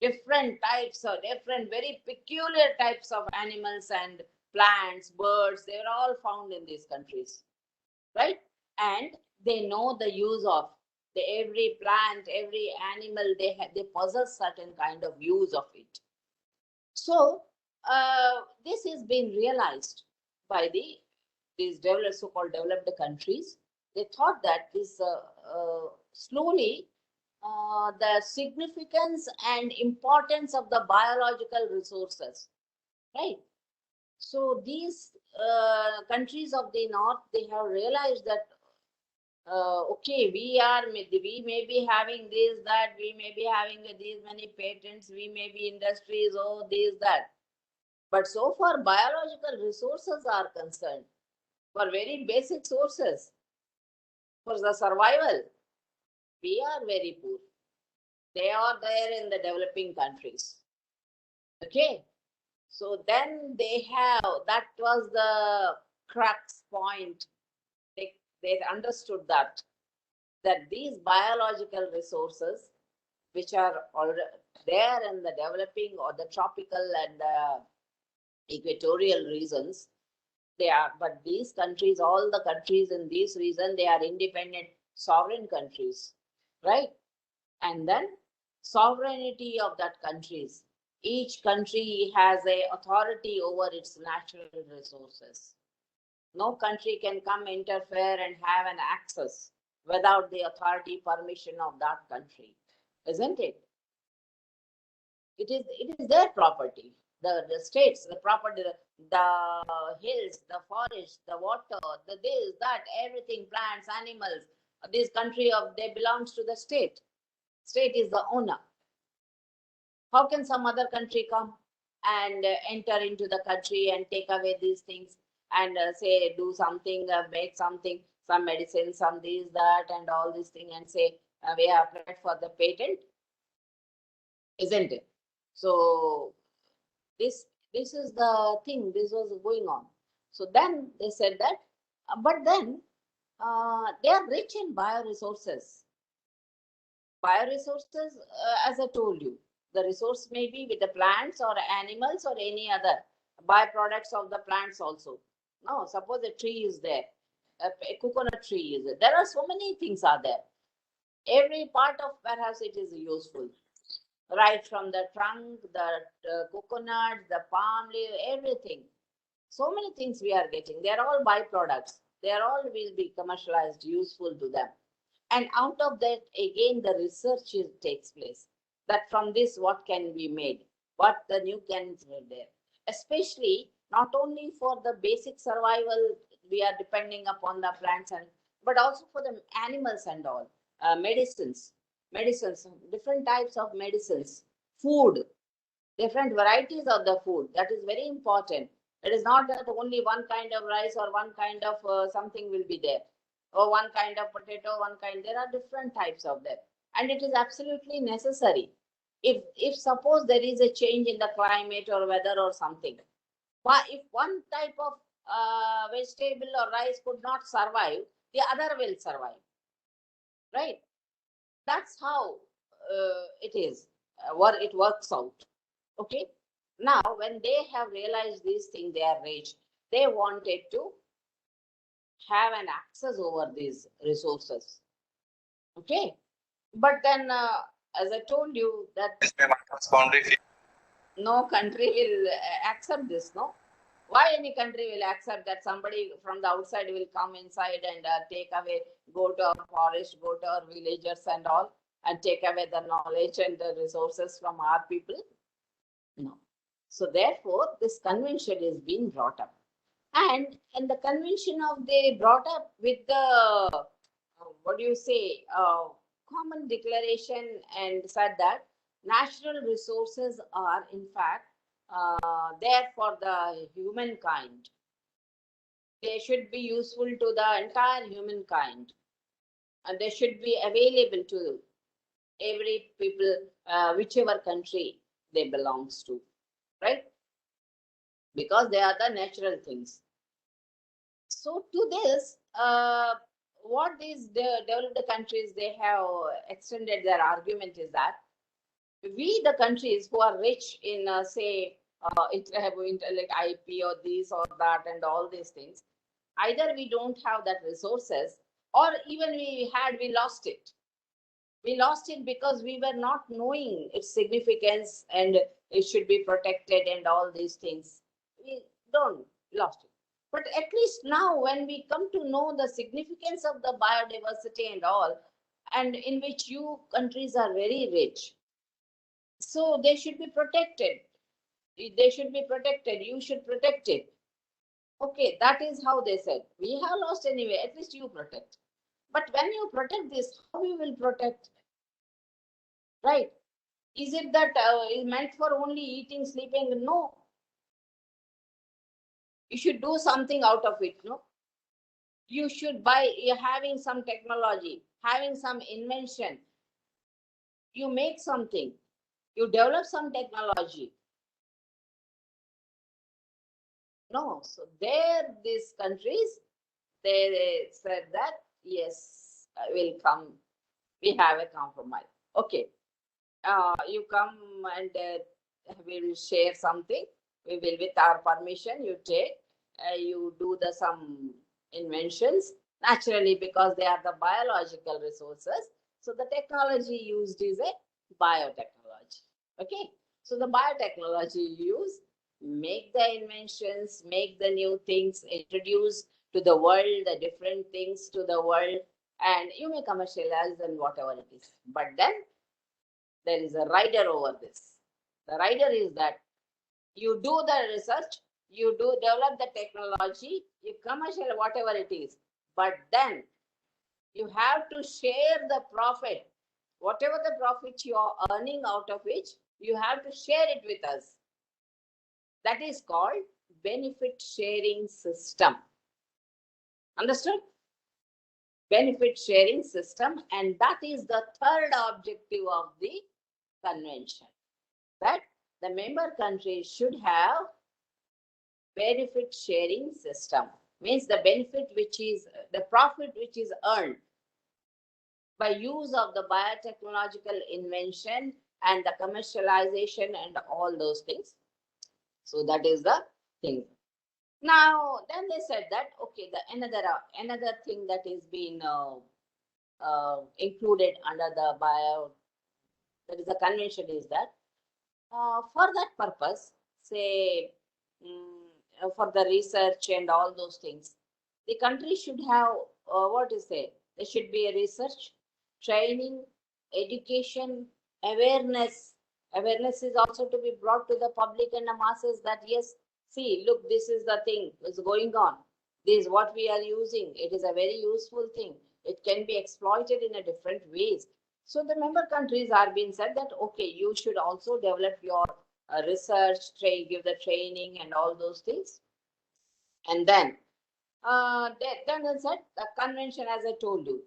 Different types or different, very peculiar types of animals and plants, birds, they're all found in these countries, right? And they know the use of every plant, every animal, they possess certain kind of use of it. So this has been realized by these developed, so-called developed countries. They thought that this slowly the significance and importance of the biological resources, right? So these countries of the north, they have realized that okay, we may be having this, that, we may be having these many patents, we may be industries, oh, this, that. But so far biological resources are concerned, for very basic sources, for the survival, we are very poor. They are there in the developing countries. Okay. So then they have, that was the crux point. They understood that these biological resources, which are already there in the developing or the tropical and the equatorial regions, they are, but these countries, all the countries in this region, they are independent sovereign countries, right? And then sovereignty of that countries. Each country has a authority over its natural resources. No country can come interfere and have an access without the authority permission of that country, isn't it? It is their property. The states, the property, the hills, the forest, the water, the this, that, everything, plants, animals. This country they belongs to the state. State is the owner. How can some other country come and enter into the country and take away these things and say do something, make something, some medicine, some this, that, and all these things, and say we have applied for the patent, isn't it? So this is the thing. This was going on. So then they said that, but then they are rich in bioresources. Bioresources, as I told you, the resource may be with the plants or animals or any other byproducts of the plants also. No, suppose a tree is there, a coconut tree is there. There are so many things are there. Every part of perhaps it is useful, right from the trunk, the coconut, the palm leaf, everything. So many things we are getting. They are all byproducts. They are all will be commercialized, useful to them. And out of that, again, the research takes place. That from this, what can be made? What the new can be there? Especially, not only for the basic survival, we are depending upon the plants, but also for the animals and all. Medicines, different types of medicines, food, different varieties of the food. That is very important. It is not that only one kind of rice or one kind of something will be there, or one kind of potato, one kind. There are different types of them, and it is absolutely necessary. If suppose there is a change in the climate or weather or something, but if one type of vegetable or rice could not survive, the other will survive, right? That's how it is, what it works out. Okay. Now, when they have realized this thing, they are rich. They wanted to have an access over these resources. Okay, but then as I told you that Yes, ma'am. Boundary. no country will accept this, no? Why any country will accept that somebody from the outside will come inside and take away, go to our forest, go to our villagers and all, and take away the knowledge and the resources from our people? No. So therefore, this convention is being brought up. And the convention of they brought up with the, what do you say, common declaration and said that natural resources are in fact there for the humankind. They should be useful to the entire humankind, and they should be available to every people, whichever country they belongs to, right? Because they are the natural things. So to this, what these developed countries, they have extended their argument is that we, the countries who are rich in, say, have like IP or this or that and all these things, either we don't have that resources, or even we had, we lost it. We lost it because we were not knowing its significance and it should be protected and all these things. We don't lost it. But at least now, when we come to know the significance of the biodiversity and all, and in which you countries are very rich, so they should be protected. They should be protected. You should protect it. Okay, that is how they said. We have lost anyway, at least you protect. But when you protect this, how you will protect? Right? Is it that is meant for only eating, sleeping? No. You should do something out of it, no? You should, by having some technology, having some invention, you make something, you develop some technology. No, so there, these countries, they said that, yes, I will come, we have a compromise. Okay, you come and we will share something. We will, with our permission, you take, you do the some inventions, naturally, because they are the biological resources. So the technology used is a biotechnology. Okay, so the biotechnology you use, make the inventions, make the new things, introduce to the world the different things to the world, and you may commercialize and whatever it is. But then there is a rider over this. The rider is that you do the research, you do develop the technology, you commercial whatever it is, but then you have to share the profit. Whatever the profit you are earning out of which, you have to share it with us. That is called benefit sharing system. Understood? Benefit sharing system, and that is the third objective of the convention, that the member countries should have benefit sharing system. Means the benefit which is the profit which is earned by use of the biotechnological invention and the commercialization and all those things. So that is the thing. Now, then they said that, okay, the another thing that is being included under the that is the convention is that for that purpose, say, for the research and all those things, the country should have, what is it? There should be a research, training, education, awareness. Awareness is also to be brought to the public and the masses that, yes, see, look, this is the thing is going on. This is what we are using. It is a very useful thing. It can be exploited in a different ways. So the member countries are being said that, okay, you should also develop your research, give the training and all those things. And then, then they said the convention, as I told you,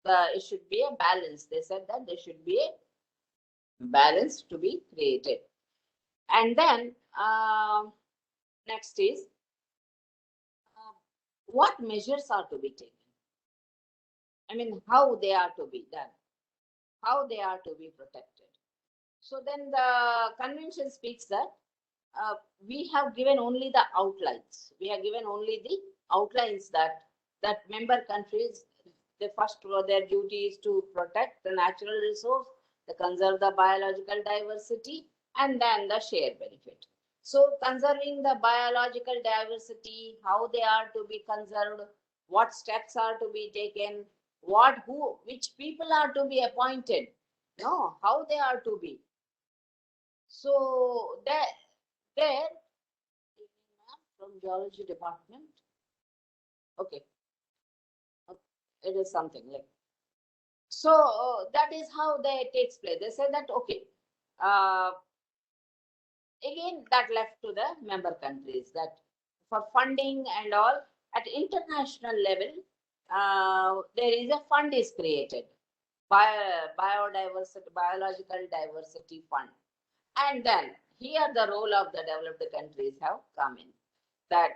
it should be a balance. They said that there should be a balance to be created. And then next is what measures are to be taken. I mean, how they are to be done, how they are to be protected. So then the convention speaks that we have given only the outlines. We have given only the outlines that that member countries, the first their duty is to protect the natural resource, to conserve the biological diversity, and then the shared benefit. So conserving the biological diversity, how they are to be conserved, what steps are to be taken, which people are to be appointed, no, how they are to be. So there from geology department. Okay. It is something like. So that is how they takes place. They say that, okay, again that left to the member countries that for funding and all at international level, there is a fund is created, biodiversity, biological diversity fund. And then here the role of the developed countries have come in, that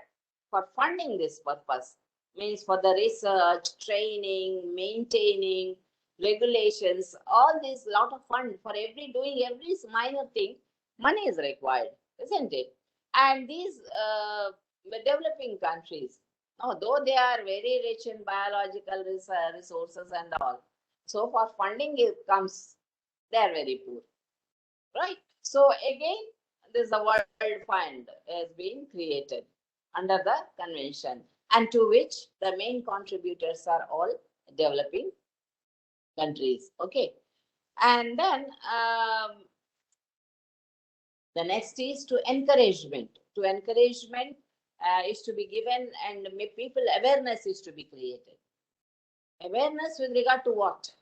for funding this purpose, means for the research, training, maintaining, regulations, all this lot of fund for doing every minor thing, money is required, isn't it? And these developing countries, though they are very rich in biological resources and all, so for funding it comes, they are very poor, right? So again, this the World Fund has been created under the convention, and to which the main contributors are all developing countries. Okay, and then the next is to encouragement. To encouragement is to be given, and people awareness is to be created. Awareness with regard to what?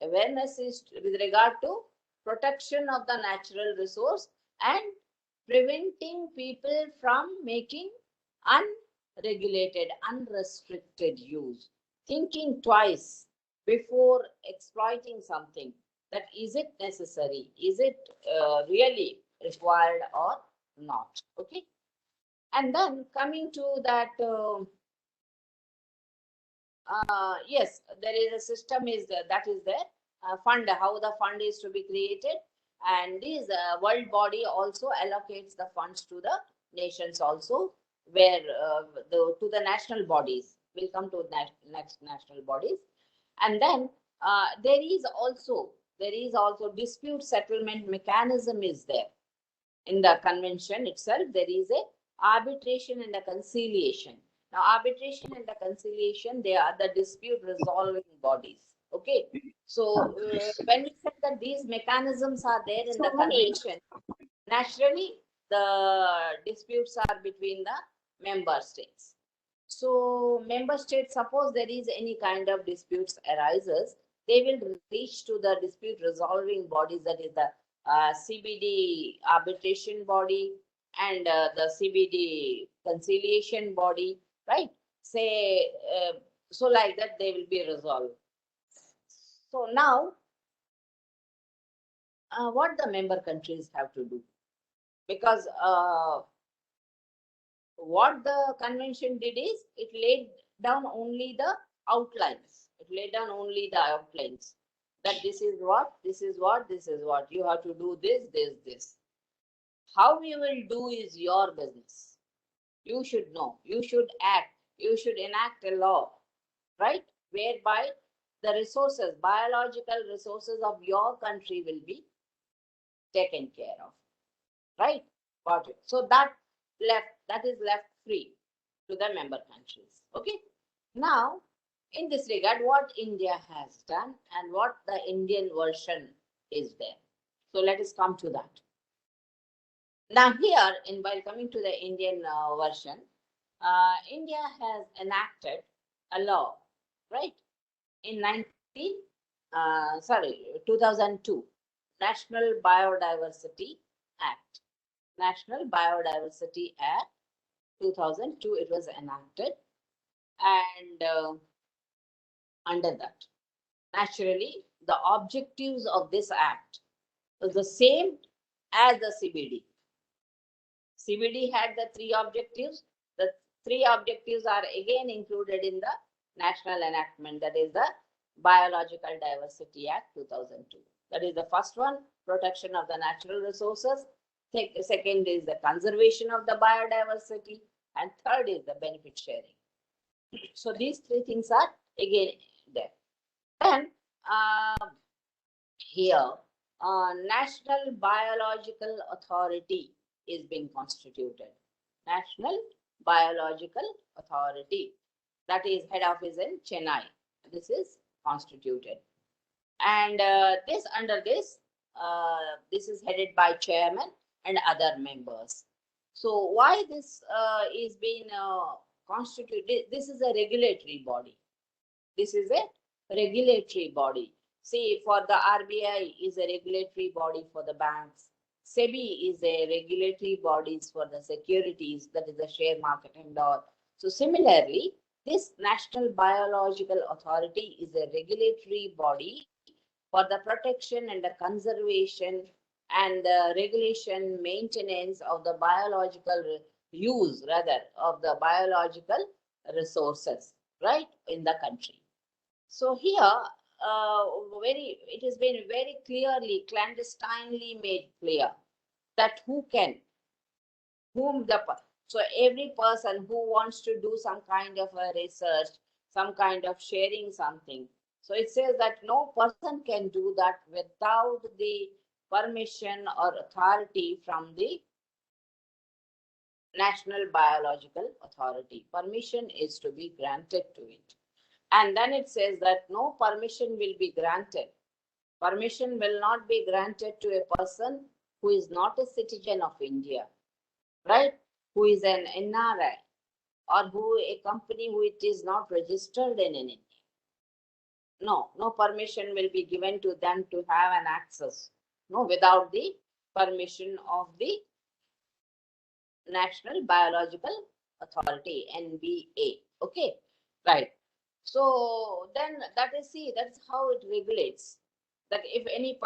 Awareness is with regard to protection of the natural resource and preventing people from making unregulated, unrestricted use. Thinking twice before exploiting something, that is it necessary? Is it really required or not? Okay. And then coming to that, yes, there is a system is there, that is there. Fund, how the fund is to be created, and this world body also allocates the funds to the nations also, where to the national bodies. Will come to next national bodies. And then there is also dispute settlement mechanism is there in the convention itself. There is a arbitration and a conciliation. Now arbitration and the conciliation, they are the dispute resolving bodies. Okay, so when we said that these mechanisms are there in the convention, naturally the disputes are between the member states. So member states, suppose there is any kind of disputes arises, they will reach to the dispute resolving bodies, that is the CBD arbitration body and the CBD conciliation body, right? Say, so like that they will be resolved. So now, what the member countries have to do? Because what the convention did is, it laid down only the outlines. It laid down only the outlines. That this is what, this is what, this is what. You have to do this, this, this. How you will do is your business. You should know. You should act. You should enact a law, right? Whereby the resources, biological resources of your country will be taken care of, right? Got it. So that is left free to the member countries. Okay. Now, in this regard, what India has done and what the Indian version is there. So let us come to that. Now here, while coming to the Indian version, India has enacted a law, right? In 2002, National Biodiversity Act. National Biodiversity Act 2002, it was enacted, and under that, naturally, the objectives of this act was the same as the CBD. CBD had the 3 objectives. The 3 objectives are again included in the national enactment, that is the Biological Diversity Act 2002. That is the first one, protection of the natural resources. Second is the conservation of the biodiversity, and third is the benefit sharing. So these three things are again there. Then here, National Biological Authority is being constituted. National Biological Authority, that is head office in Chennai. This is constituted, and under this, this is headed by chairman and other members. So why this is being constituted? This is a regulatory body. This is a regulatory body. See, for the RBI is a regulatory body for the banks. SEBI is a regulatory bodies for the securities, that is the share market and all. So similarly, this National Biological Authority is a regulatory body for the protection and the conservation and the regulation maintenance of the biological use, rather, of the biological resources, right, in the country. So here, it has been very clearly, clandestinely made clear that so every person who wants to do some kind of a research, some kind of sharing something. So it says that no person can do that without the permission or authority from the National Biological Authority. Permission is to be granted to it. And then it says that no permission will be granted. Permission will not be granted to a person who is not a citizen of India, right? Who is an NRI, or who a company which is not registered in India. No permission will be given to them to have an access. No, without the permission of the National Biological Authority, NBA. Okay, right. So then that's how it regulates. That if any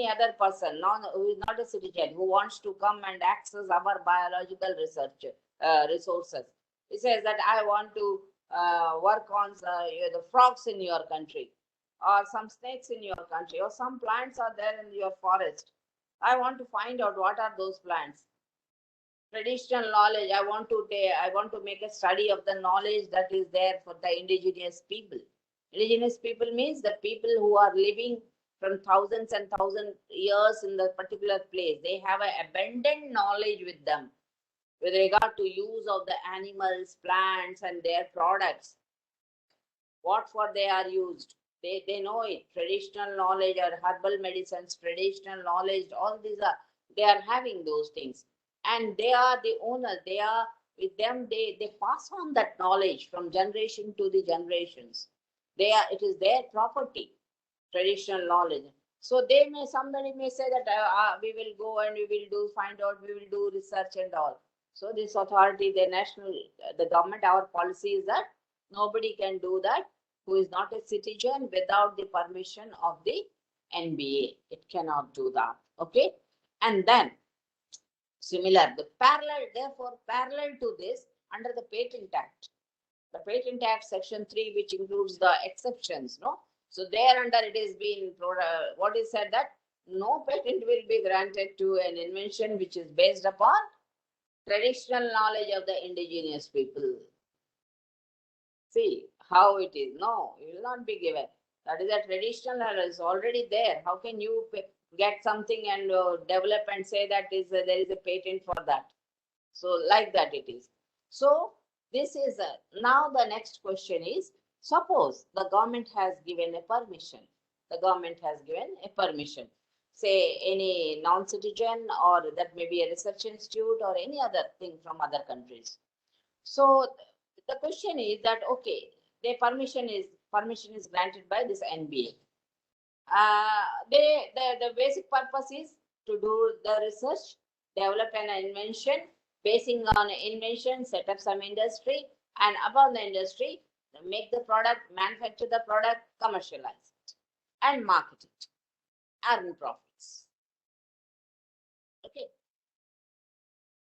other person, who is not a citizen, who wants to come and access our biological research resources, he says that I want to work on the frogs in your country, or some snakes in your country, or some plants are there in your forest. I want to find out what are those plants. Traditional knowledge. I want to make a study of the knowledge that is there for the indigenous people. Indigenous people means the people who are living from thousands and thousands years in the particular place. They have an abundant knowledge with them with regard to use of the animals, plants, and their products. What for they are used. They know it. Traditional knowledge or herbal medicines, traditional knowledge, all these they are having those things. And they are the owners. They are with them. They pass on that knowledge from generation to the generations. It is their property, traditional knowledge. So somebody may say that we will go and we will find out, we will do research and all. So this authority, the government, our policy is that nobody can do that who is not a citizen without the permission of the NBA. It cannot do that. Okay. And then therefore parallel to this, under the Patent Act, the Patent Act Section 3, which includes the exceptions, no? So there under it is being, what is said that no patent will be granted to an invention which is based upon traditional knowledge of the indigenous people. See how it is. No, it will not be given. That is a traditional knowledge is already there. How can you get something and develop and say that there is a patent for that? So like that it is. So this is now the next question is, suppose the government has given a permission. The government has given a permission. Say any non-citizen, or that may be a research institute or any other thing from other countries. So the question is that, okay, the permission is granted by this NBA. The basic purpose is to do the research, develop an invention, basing on invention, set up some industry, and above the industry, make the product, manufacture the product, commercialize it, and market it, earn profits. Okay.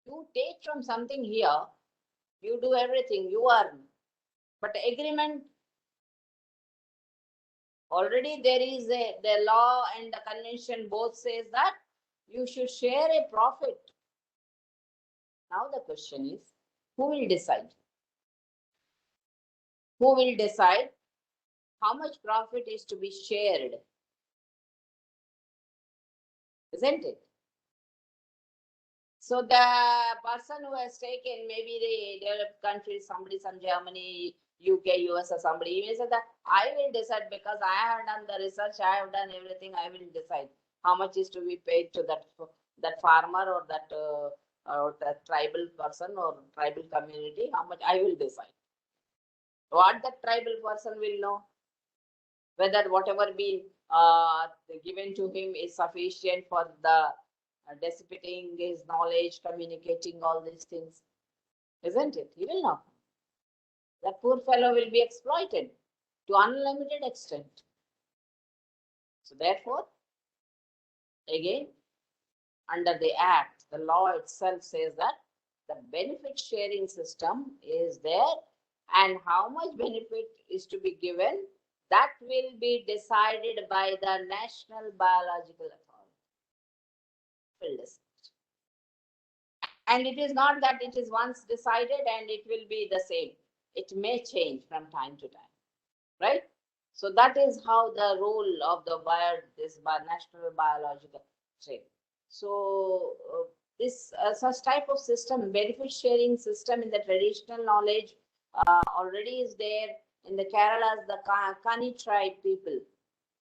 You take from something here, you do everything, you earn. But agreement, already there is the law and the convention both says that you should share a profit. Now the question is, who will decide? who will decide how much profit is to be shared? Isn't it? So the person who has taken maybe the developed countries, somebody from Germany, UK, US, or somebody, he may say that I will decide because I have done the research, I have done everything, I will decide how much is to be paid to that farmer or that tribal person or tribal community, how much I will decide. What that tribal person will know, whether whatever been given to him is sufficient for the dissipating his knowledge, communicating all these things, isn't it? He will not. That poor fellow will be exploited to unlimited extent. So therefore, again, under the Act, the law itself says that the benefit sharing system is there, and how much benefit is to be given, that will be decided by the National Biological Authority. And it is not that it is once decided and it will be the same. It may change from time to time, right? So that is how the role of the National Biological Authority. So this such type of system, benefit sharing system in the traditional knowledge already is there in the Kerala's, the Kani tribe people.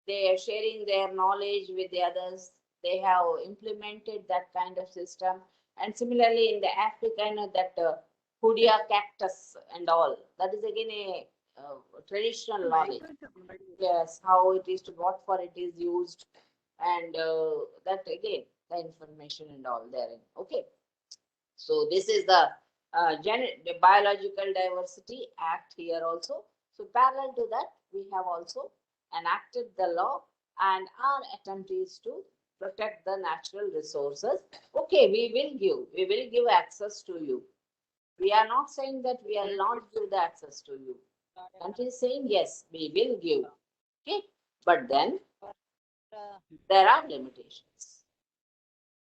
They are sharing their knowledge with the others. They have implemented that kind of system. And similarly in the African, that Hoodia cactus and all, that is again a traditional knowledge. Yes, how it is to, what for it is used, and that again, the information and all therein. Okay. So this is the Biological Diversity Act here also. So parallel to that, we have also enacted the law, and our attempt is to protect the natural resources. Okay, we will give access to you. We are not saying that we will not give the access to you. Country is saying yes, we will give. Okay, but then there are limitations.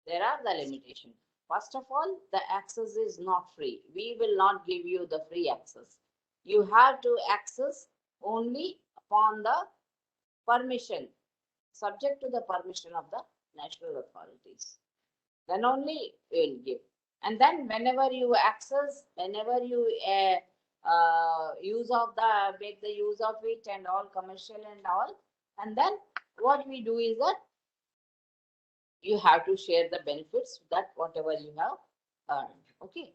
There are the limitations. First of all, the access is not free. We will not give you the free access. You have to access only upon the permission, subject to the permission of the national authorities. Then only we will give. And then whenever you access, whenever you make the use of it and all commercial and all, and then what we do is that you have to share the benefits that whatever you have earned. Okay,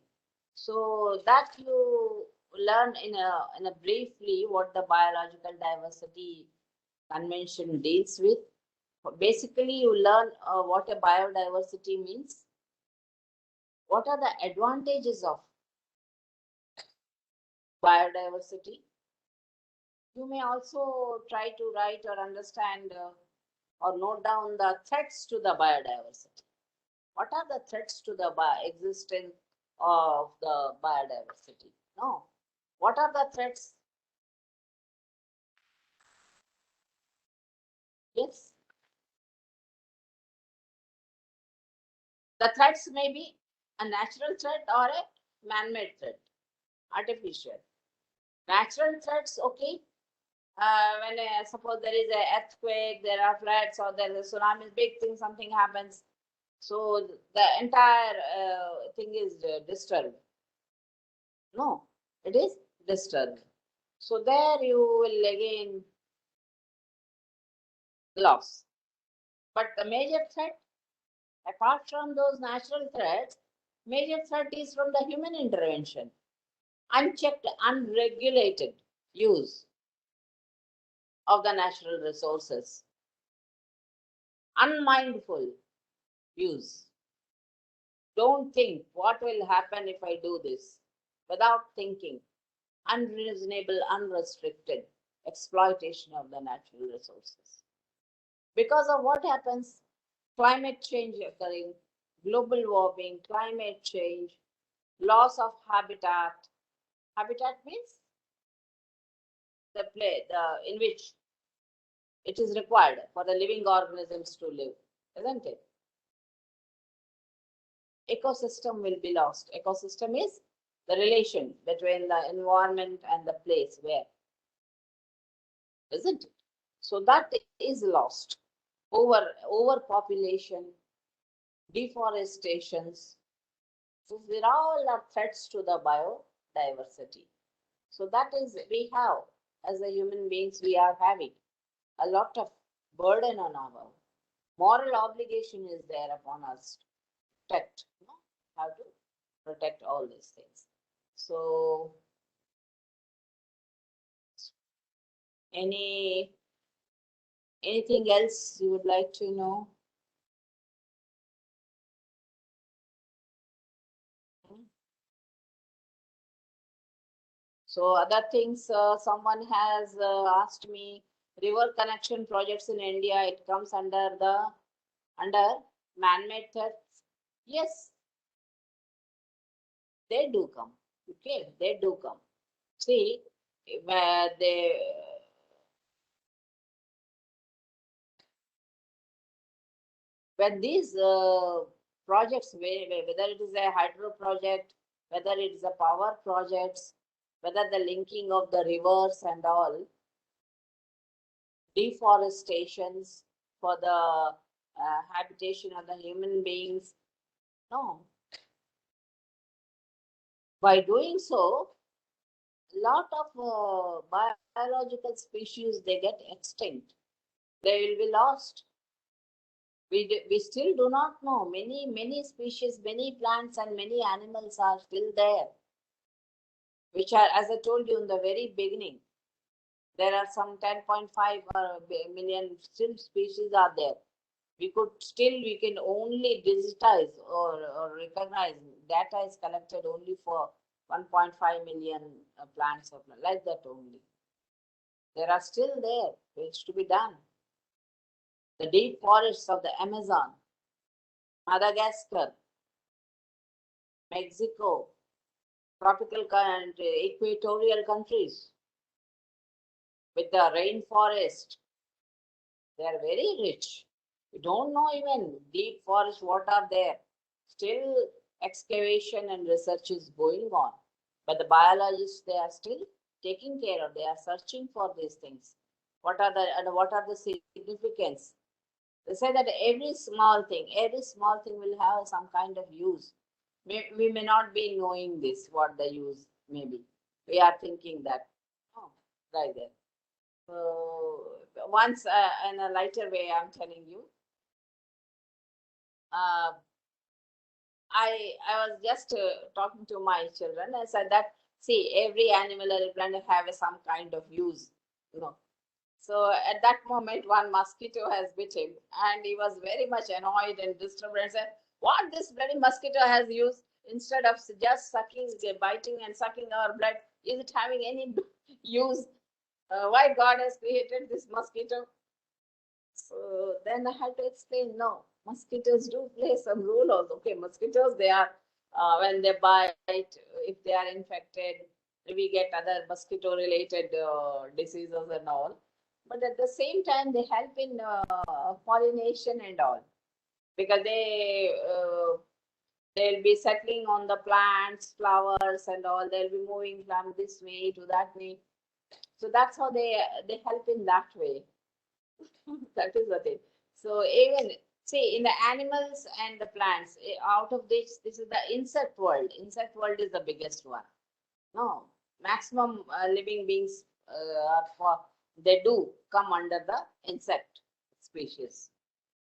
so that you learn in a briefly what the Biological Diversity Convention deals with. Basically, you learn what a biodiversity means. What are the advantages of biodiversity? You may also try to write or understand or note down the threats to the biodiversity. What are the threats to the existence of the biodiversity? No. What are the threats? Yes. The threats may be a natural threat or a man-made threat, artificial. Natural threats, okay. When suppose there is an earthquake, there are floods, or there is a tsunami, big thing, something happens. So the entire thing is disturbed. No, it is disturbed. So there you will again loss. But the major threat, apart from those natural threats, major threat is from the human intervention. Unchecked, unregulated use of the natural resources. Unmindful use. Don't think what will happen if I do this without thinking. Unreasonable, unrestricted exploitation of the natural resources. Because of what happens? Climate change occurring, global warming, climate change, loss of habitat. Habitat means the place in which it is required for the living organisms to live, isn't it? Ecosystem will be lost. Ecosystem is the relation between the environment and the place where isn't it? So that is lost. Overpopulation, deforestations, so these all are threats to the biodiversity. So that is, we have, as a human beings, we are having a lot of burden on our moral obligation is there upon us to protect, how to protect all these things. So anything else you would like to know? So other things, someone has asked me, river connection projects in India, it comes under man-made threats. Yes, they do come. Okay, they do come. See, where when these projects, whether it is a hydro project, whether it is a power projects, whether the linking of the rivers and all, deforestations for the habitation of the human beings. No. By doing so, a lot of biological species, they get extinct. They will be lost. We still do not know. Many species, many plants and many animals are still there, which are, as I told you in the very beginning, there are some 10.5 million still species are there. We can only digitize or recognize, data is collected only for 1.5 million plants of like that only. There are still there, which to be done. The deep forests of the Amazon, Madagascar, Mexico, tropical and equatorial countries with the rainforest, they are very rich. We don't know even deep forest what are there. Still excavation and research is going on. But the biologists, they are still taking care of, they are searching for these things. What are the significance? They say that every small thing will have some kind of use. We may not be knowing this, what the use may be. We are thinking that, oh, right there. So once in a lighter way, I'm telling you, I was just talking to my children. I said that, see, every animal or plant have some kind of use, you know. So at that moment, one mosquito has bit him, and he was very much annoyed and disturbed and said, "What this bloody mosquito has used instead of just sucking, biting and sucking our blood? Is it having any use? Why God has created this mosquito?" So then I had to explain, no, mosquitoes do play some role also. Okay, mosquitoes, they are, when they bite, if they are infected, we get other mosquito related diseases and all. But at the same time, they help in pollination and all, because they'll be settling on the plants, flowers and all. They'll be moving from this way to that way. So that's how they help in that way. That is the thing. So even see in the animals and the plants, out of this is the insect world. Insect world is the biggest one. No, maximum living beings are for, they do come under the insect species.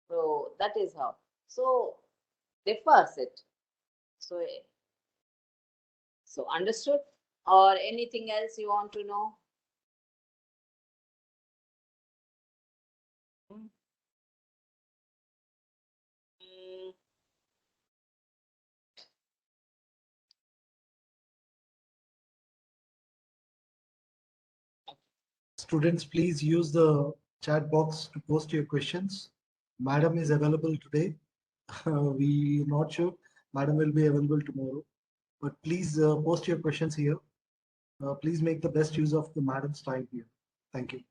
So that is how. So differs it. So so understood, or anything else you want to know? Mm. Students, please use the chat box to post your questions. Madam is available today. We not sure. Madam will be available tomorrow. But please post your questions here. Please make the best use of the madam's time here. Thank you.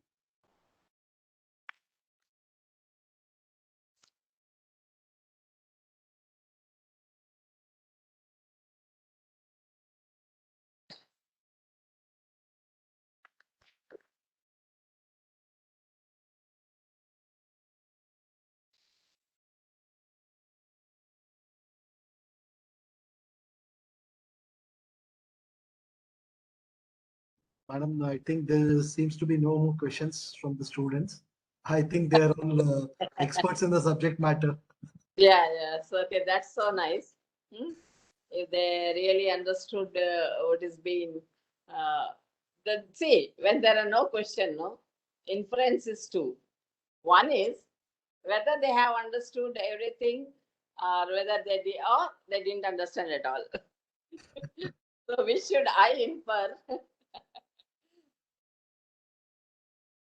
Madam, I think there seems to be no more questions from the students. I think they are all experts in the subject matter. Yeah. So okay, that's so nice. If they really understood what is being, see, when there are no question, no inference is two. One is whether they have understood everything, or whether they didn't understand at all. So which should I infer?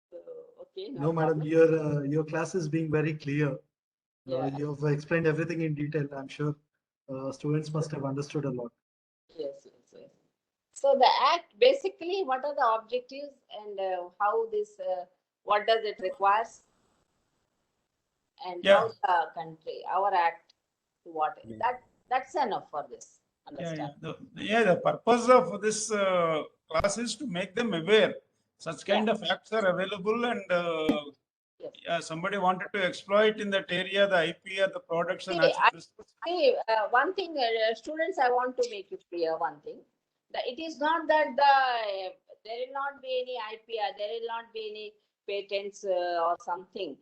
So, okay, No, madam, problem. your class is being very clear. Yeah. You have explained everything in detail. I'm sure students must have understood a lot. Yes. So the act, basically, what are the objectives and how this, what does it requires? And Yeah. how the country, our act, what, that's enough for this. Yeah, Understand? the purpose of this class is to make them aware. Such kind of acts are available, and Yes. somebody wanted to exploit in that area the IP or the products and See, natural resources. one thing, students, I want to make it clear one thing. That it is not that there will not be any IP, or there will not be any patents or something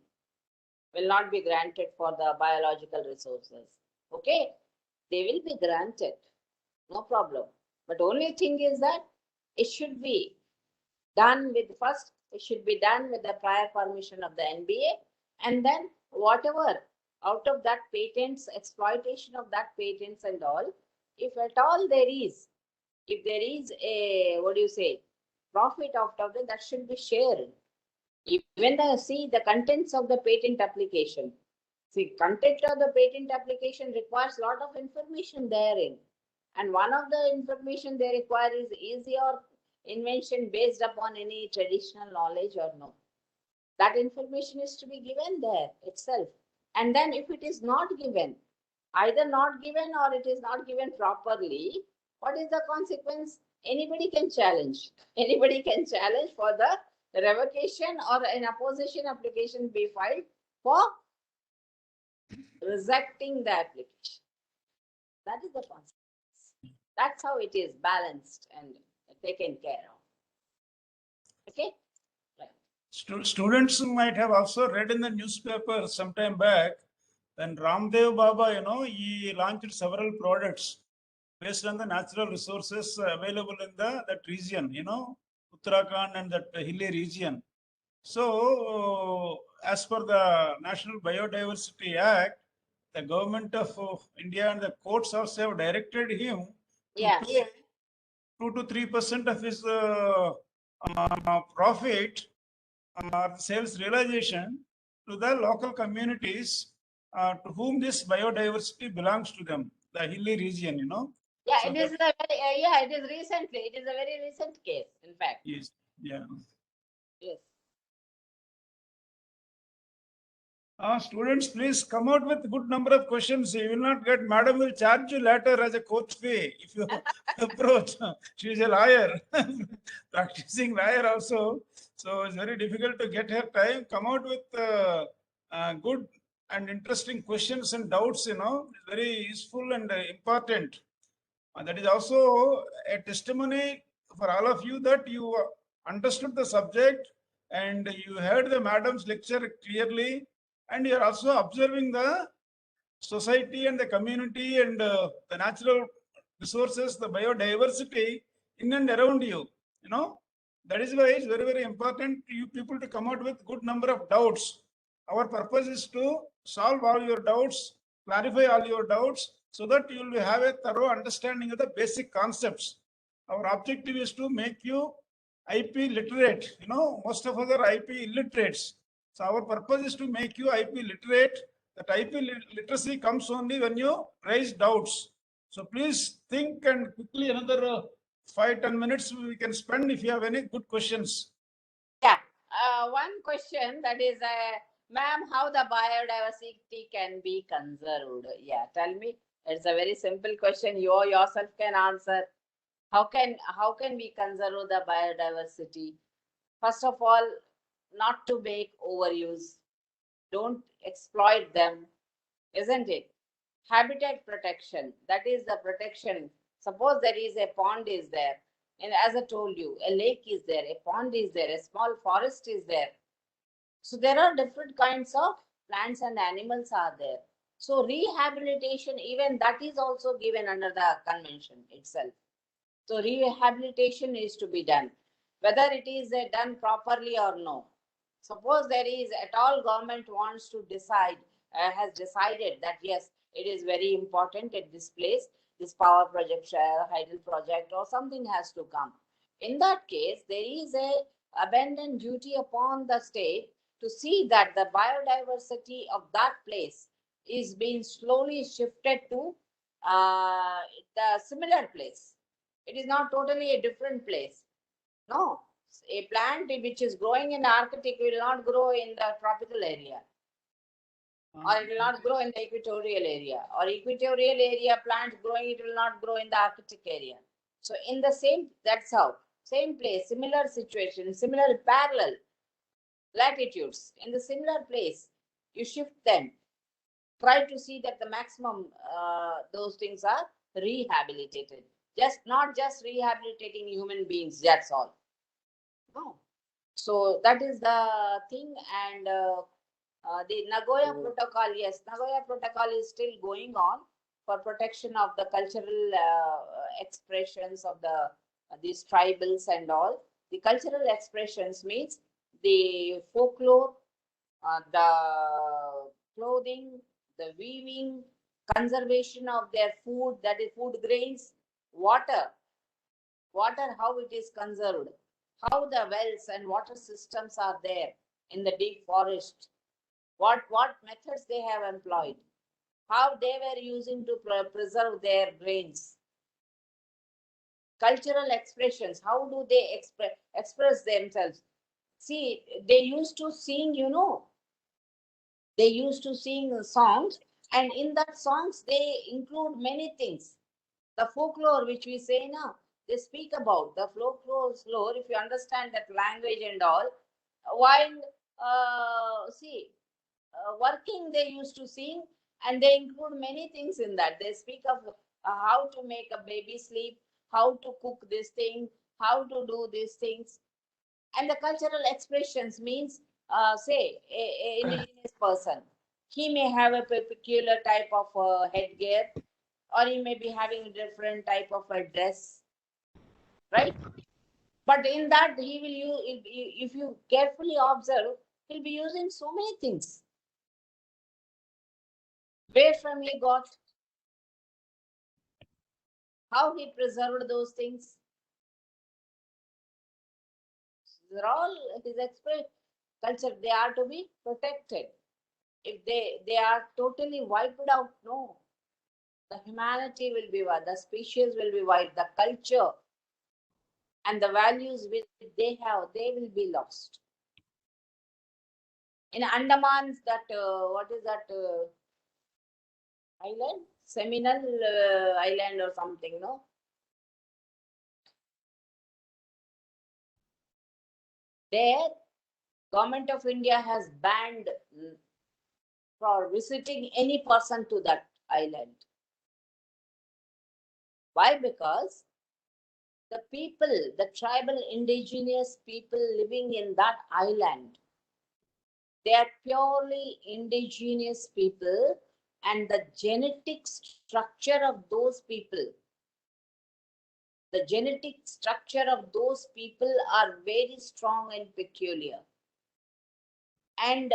will not be granted for the biological resources. Okay, they will be granted, no problem. But only thing is that it should be done with first, it should be done with the prior permission of the NBA, and then whatever out of that patents, exploitation of that patents and all, if at all there is, if there is a, what do you say, profit out of it, that should be shared. Even the contents of the patent application. See, content of the patent application requires a lot of information therein. And one of the information they require is your invention based upon any traditional knowledge or no? That information is to be given there itself. And then if it is not given, either not given or it is not given properly, what is the consequence? Anybody can challenge. Anybody can challenge for the revocation or an opposition application be filed for rejecting the application. That is the consequence. That's how it is balanced and taken care of. Okay? Students might have also read in the newspaper sometime back, then Ramdev Baba, he launched several products based on the natural resources available in that region, Uttarakhand and that hilly region. So, as per the National Biodiversity Act, the government of India and the courts also have directed him to pay 2 to 3% of his profit or sales realization to the local communities to whom this biodiversity belongs to them, the hilly region, Yeah, So it is a very, yeah, it is recently. It is a very recent case, in fact. Yes, yeah. Yes. Students, please come out with good number of questions. You will not get, madam will charge you later as a coach fee if you approach. She is a lawyer, practicing lawyer also. So it's very difficult to get her time. Come out with good and interesting questions and doubts, it's very useful and important. That is also a testimony for all of you that you understood the subject and you heard the madam's lecture clearly, and you are also observing the society and the community and the natural resources, the biodiversity in and around you. That is why it's very, very important to you people to come out with good number of doubts. Our purpose is to solve all your doubts, clarify all your doubts, so that you will have a thorough understanding of the basic concepts. Our objective is to make you IP literate. Most of us are IP illiterates. So our purpose is to make you IP literate. That IP literacy comes only when you raise doubts. So please think, and quickly another 5-10 minutes we can spend if you have any good questions. Yeah. One question, that is, ma'am, how the biodiversity can be conserved? Yeah, tell me. It's a very simple question. You yourself can answer. How can we conserve the biodiversity? First of all, not to make overuse. Don't exploit them, isn't it? Habitat protection, that is the protection. Suppose there is a pond is there And as I told you, a lake is there, a pond is there, a small forest is there. So there are different kinds of plants and animals are there. So rehabilitation, even that is also given under the convention itself. So rehabilitation is to be done, whether it is done properly or no. Suppose there is at all government wants to decide, has decided that yes, it is very important at this place, this power project, hydel project or something has to come. In that case, there is a abandoned duty upon the state to see that the biodiversity of that place is being slowly shifted to the similar place. It is not totally a different place. No, a plant which is growing in Arctic will not grow in the tropical area, or it will not grow in the equatorial area, or equatorial area plant growing, it will not grow in the Arctic area. So in the same, that's how, same place, similar situation, similar parallel latitudes, in the similar place, you shift them. Try to see that the maximum those things are rehabilitated. Just not just rehabilitating human beings, that's all. No. So that is the thing. And the Nagoya Protocol, yes, Nagoya Protocol is still going on for protection of the cultural expressions of the these tribals and all. The cultural expressions means the folklore, the clothing, the weaving, conservation of their food, that is food grains, water, how it is conserved, how the wells and water systems are there in the deep forest, what methods they have employed, how they were using to preserve their grains. Cultural expressions, how do they express themselves? See, they used to sing, they used to sing songs, and in that songs they include many things. The folklore which we say now, they speak about the folklore, if you understand that language and all, while working they used to sing, and they include many things in that. They speak of how to make a baby sleep, how to cook this thing, how to do these things. And the cultural expressions means, say, a indigenous person, he may have a peculiar type of headgear, or he may be having a different type of a dress, right? But in that, he will use, if you carefully observe, he'll be using so many things. Where from he got, how he preserved those things. They're all his culture, they are to be protected. If they are totally wiped out, no. The humanity will be wiped, the species will be wiped, the culture and the values which they have, they will be lost. In Andamans, that what is that island? Seminal Island or something, no? There, Government of India has banned for visiting any person to that island. Why? Because the people, the tribal indigenous people living in that island, they are purely indigenous people, and the genetic structure of those people, the genetic structure of those people are very strong and peculiar. And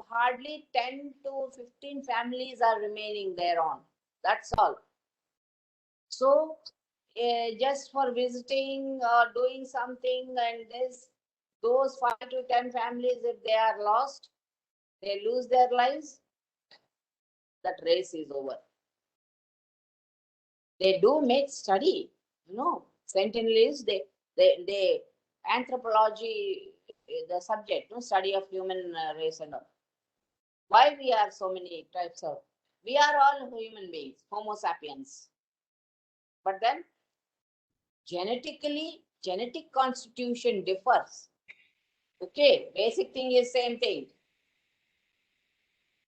hardly 10 to 15 families are remaining there on. That's all. So just for visiting or doing something, and those 5 to 10 families, if they are lost, they lose their lives, that race is over. They do make study, Sentinelists, they anthropology, the subject, study of human race and all. Why we are so many types of, we are all human beings, Homo sapiens. But then genetic constitution differs. Okay, basic thing is same thing.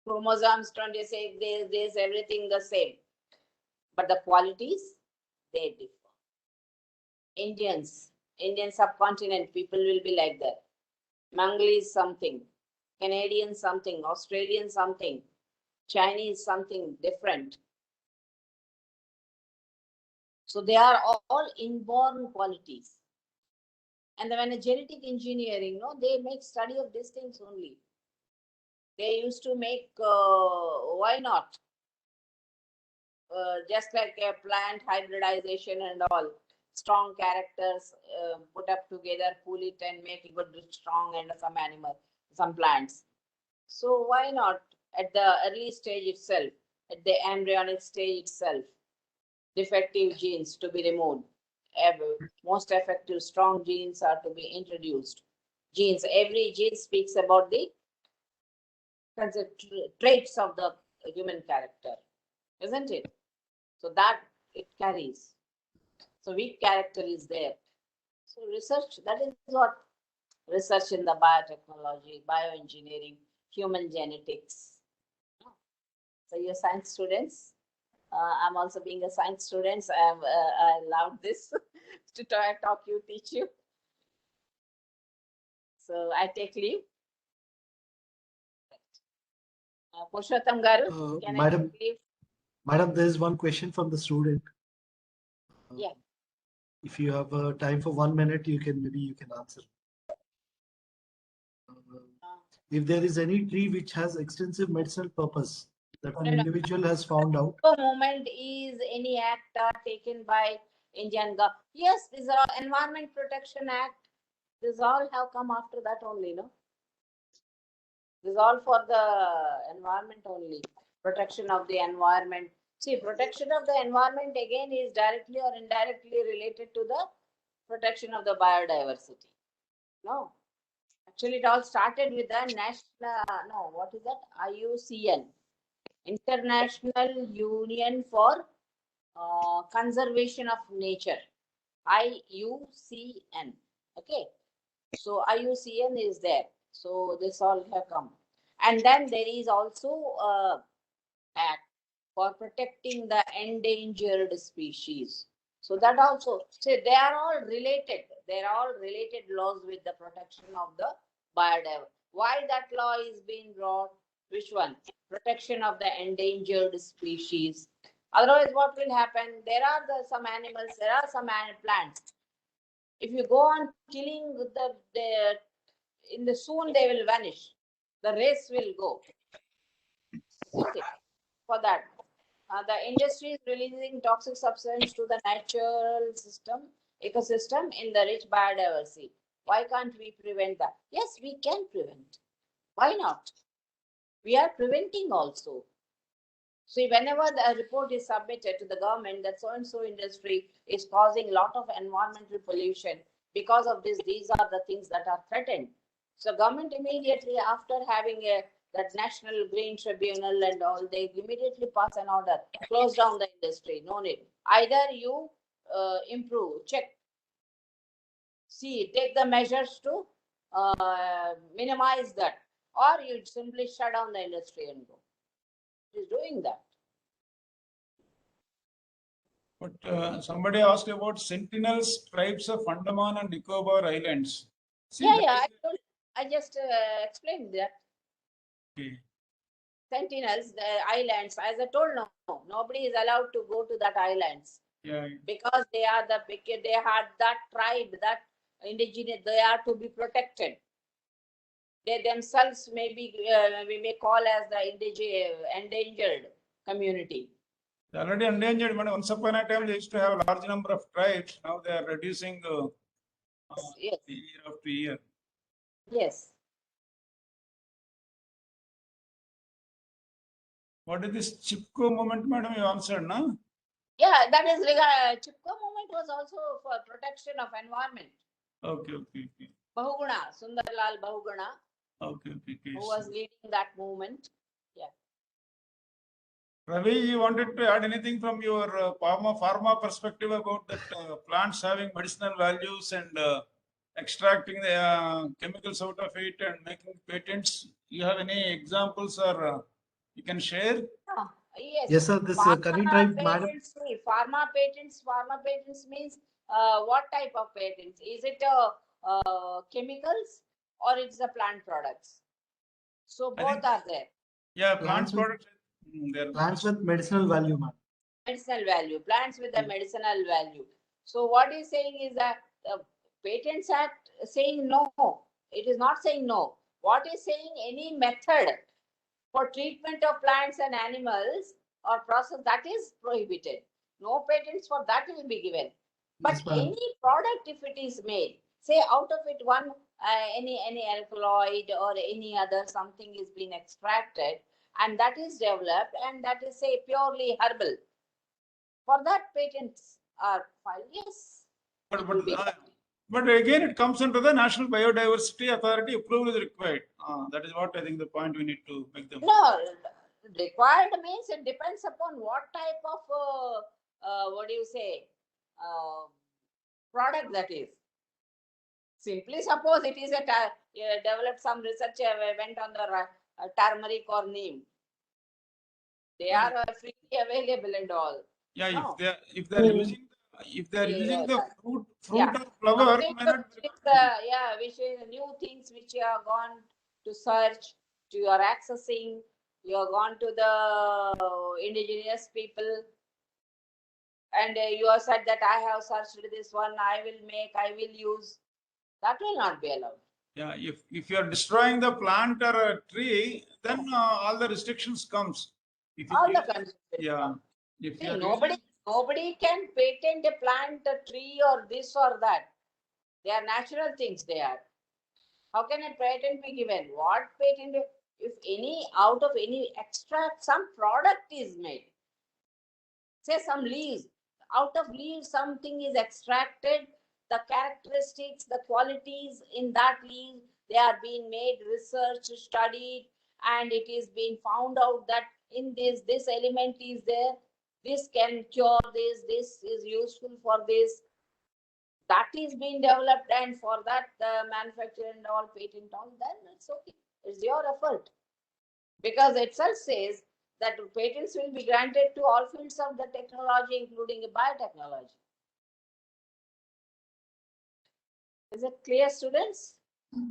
Chromosomes 26, this, everything the same. But the qualities, they differ. Indian subcontinent people will be like that. Mongolis something, Canadian something, Australian something, Chinese something different. So they are all inborn qualities. And then when a genetic engineering, no, they make study of these things only. They used to make, why not? Just like a plant hybridization and all, strong characters put up together, pull it and make a good, strong and some animal, some plants. So why not at the early stage itself, at the embryonic stage itself, defective genes to be removed. Most effective strong genes are to be introduced. Genes, every gene speaks about the traits of the human character, isn't it? So that it carries. So weak character is there. So research, that is what research in the biotechnology, bioengineering, human genetics. So you're science students. I'm also being a science student. I love this to talk you, teach you. So I take leave. Purushottam Garu, can I take leave? Madam, there is one question from the student. Yeah. If you have time for 1 minute, you can answer. If there is any tree which has extensive medicinal purpose that an individual has found out. The moment is any act taken by Indian government. Yes, these are Environment Protection Act. These all have come after that only, no? This is all for the environment only. Protection of the environment. See, protection of the environment again is directly or indirectly related to the protection of the biodiversity. No. Actually, it all started with the national, what is that? IUCN, International Union for Conservation of Nature. IUCN. Okay. So IUCN is there. So this all have come. And then there is also Act for protecting the endangered species. So that also, so they are all related. They are all related laws with the protection of the biodiversity. Why that law is being brought? Which one? Protection of the endangered species. Otherwise, what will happen? There are some animals, there are some plants. If you go on killing soon they will vanish. The race will go. Isn't it? For that. The industry is releasing toxic substance to the natural ecosystem in the rich biodiversity. Why can't we prevent that? Yes, we can prevent. Why not? We are preventing also. See, whenever the report is submitted to the government that so-and-so industry is causing a lot of environmental pollution, because of this, these are the things that are threatened. So government immediately, after having that National Green Tribunal and all, they immediately pass an order, close down the industry, no need. Either you improve, check, see, take the measures to minimize that, or you simply shut down the industry and go. It is doing that. But somebody asked about Sentinels tribes of Andaman and Nicobar Islands. See, I just explained that. Okay. Sentinels, the islands, as I told, no, nobody is allowed to go to that islands. Yeah. Because they are they had that tribe, that indigenous, they are to be protected. They themselves may be, we may call as the endangered community. They're already endangered. Once upon a time, they used to have a large number of tribes. Now they are reducing Yes. year after year. Yes. What is this Chipko movement, madam? You answered, no? Yeah, that is Chipko movement was also for protection of environment. Okay. Bahuguna, Sundarlal Bahuguna, Okay. who was leading that movement. Yeah. Ravi, you wanted to add anything from your pharma perspective about that plants having medicinal values and extracting the chemicals out of it and making patents? You have any examples or you can share? Yes. Yes, sir. This Kani tribe, madam. Pharma patents means what type of patents? Is it chemicals or it's the plant products? So I both think- are there. Yeah, Plants plant with- products. They're Plants with medicinal value, ma'am. Medicinal value, plants with the Mm. medicinal value. So what is saying is that the Patents Act saying no. It is not saying no. What is saying any method for treatment of plants and animals or process that is prohibited. No patents for that will be given. But Yes, ma'am. any product, if it is made, say out of it one any alkaloid or any other something is being extracted and that is developed and that is say purely herbal. For that patents are filed. Yes. But, it will but, be- but again, it comes under the National Biodiversity Authority approval is required. That is what I think the point we need to make them. No, required means it depends upon what type of what do you say product that is. Simply suppose it is developed some research went on the turmeric or neem. They are freely available and all. Yeah, No. if they're using the fruit Yeah. or flower, Something may not be which is, which is new things which you have gone to search, you are accessing, you have gone to the indigenous people, and you have said that I have searched this one, I will use. That will not be allowed. Yeah, if you are destroying the plant or a tree, then all the restrictions comes. If you All the use- conditions will yeah, come. if See, you are nobody can patent a plant, a tree, or this or that. They are natural things. They are. How can a patent be given? What patent? If any out of any extract, some product is made. Say some leaves. Out of leaves, something is extracted. The characteristics, the qualities in that leaf, they are being made, research, studied, and it is being found out that in this element is there. This can cure this. This is useful for this. That is being developed, and for that the manufacturer and all patent all, then it's okay. It's your effort. Because itself says that patents will be granted to all fields of the technology, including biotechnology. Is it clear, students? yes,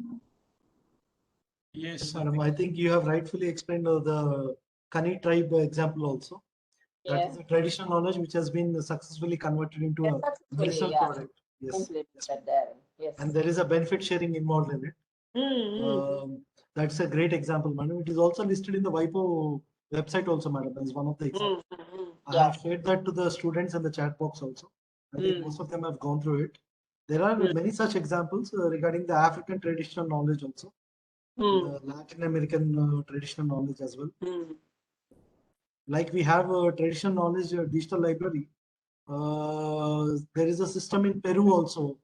Yes, madam. I think you have rightfully explained the Kani tribe example also. That Yeah. is a traditional knowledge which has been successfully converted into a medicinal yeah. product. Yes. Implemented there. Yes. And there is a benefit sharing involved in it. That's a great example, madam. It is also listed in the WIPO website also, madam, as one of the examples. I Yeah. have shared that to the students in the chat box also. I think most of them have gone through it. There are many such examples regarding the African traditional knowledge also, the Latin American traditional knowledge as well. Like we have a traditional knowledge digital library. There is a system in Peru also.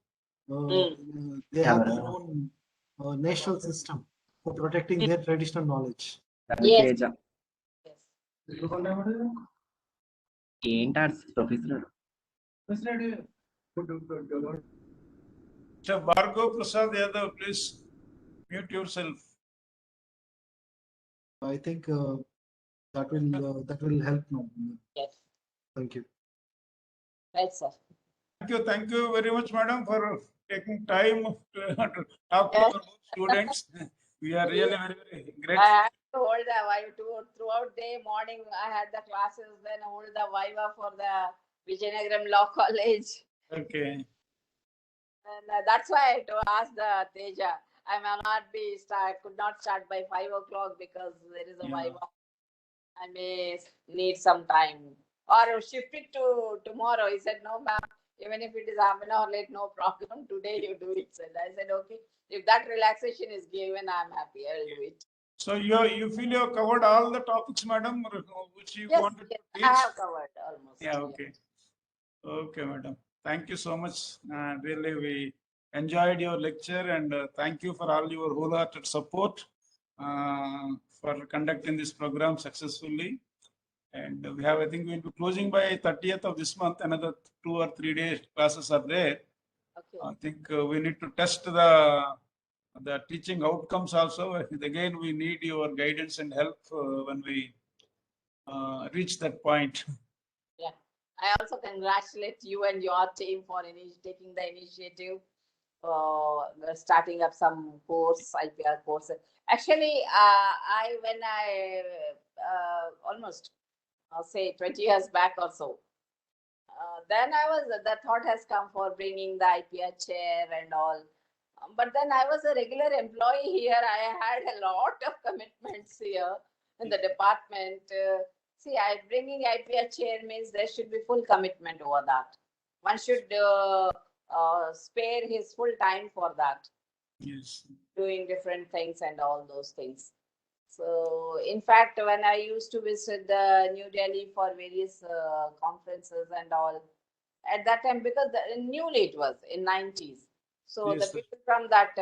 They have their own national system for protecting their traditional knowledge. Yes. Yes. Professor. Mr. Bhargav Prasad Yadav, please mute yourself. I think that will help now. Yes. Thank you. Right, sir. Thank you very much, madam, for taking time to talk to our students. We are really very, very I grateful. had to hold the Viva throughout day morning. I had the classes, then hold the Viva for the Vijayanagram Law College. Okay. And that's why I to ask the Teja. I may not be could not start by 5 o'clock because there is a Yeah. Viva. I may need some time. Or shift it to tomorrow. He said, no, ma'am, even if it is half an hour late, no problem. Today you do it. And I said, okay, if that relaxation is given, I'm happy. I will do it. So you feel you have covered all the topics, madam, which you Yes, wanted yes, to teach? I have covered almost. Yeah, okay. Okay, madam. Thank you so much. Really, we enjoyed your lecture and thank you for all your wholehearted support for conducting this program successfully. And we have, I think we'll be closing by 30th of this month. Another 2 or 3 days classes are there. Okay. I think we need to test the teaching outcomes also. Again, we need your guidance and help when we reach that point. I also congratulate you and your team for taking the initiative, starting up some course, IPR course. Actually, when I almost say 20 years back or so, then the thought has come for bringing the IPR chair and all. But then I was a regular employee here. I had a lot of commitments here in the department. See, bringing IPR chair means there should be full commitment over that. One should spare his full time for that, Yes. doing different things and all those things. So, in fact, when I used to visit the New Delhi for various conferences and all, at that time, because newly it was in 90s. So Yes, the sir. people from that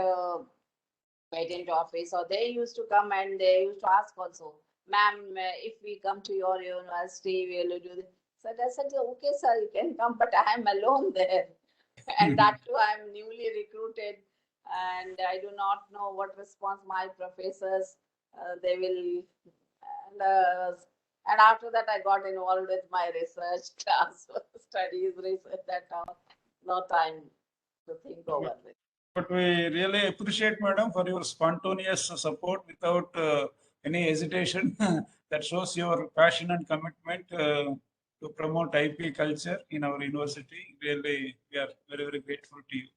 patent office, or they used to come and they used to ask also, ma'am, if we come to your university, will you do this? So I said, okay, sir, you can come, but I am alone there. And that too, I am newly recruited, and I do not know what response my professors they will. And after that, I got involved with my research class, studies, research. That no time to think over it. But we really appreciate, madam, for your spontaneous support without any hesitation. That shows your passion and commitment to promote IP culture in our university. Really, we are very, very grateful to you.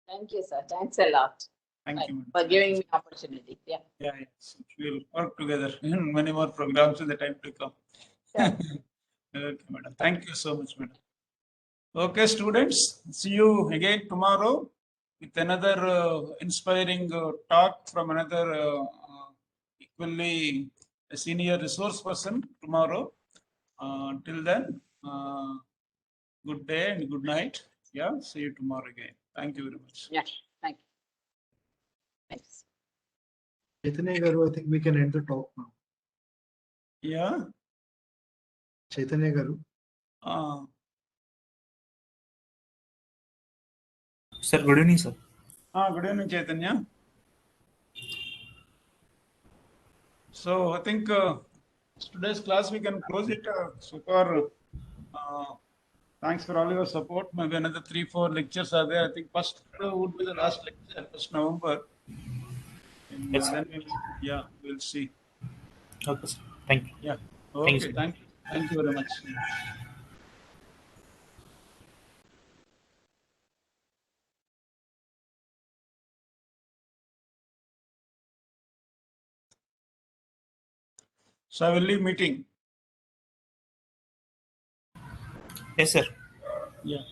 Thank you, sir. Thanks a lot. Thank you, madam. For giving me opportunity. Yeah. Yeah, yes. We'll work together in many more programs in the time to come. Sure. Okay, madam. Thank you so much, madam. Okay, students, see you again tomorrow with another inspiring talk from another equally a senior resource person tomorrow. Till then, good day and good night. Yeah, see you tomorrow again. Thank you very much. Yeah. Thank you. Thanks. Chaitanya Garu, I think we can end the talk now. Yeah. Chaitanya Garu. Sir, good evening, sir. Good evening, Chaitanya. So I think today's class we can close it. So far, thanks for all your support. Maybe another 3-4 lectures are there. I think first would be the last lecture, 1st November. And Yes, then yeah, we'll see. Okay, sir. Thank you. Yeah. Thank you, Okay. sir. Thank you very much. So I will leave meeting. Yes, sir. Yeah.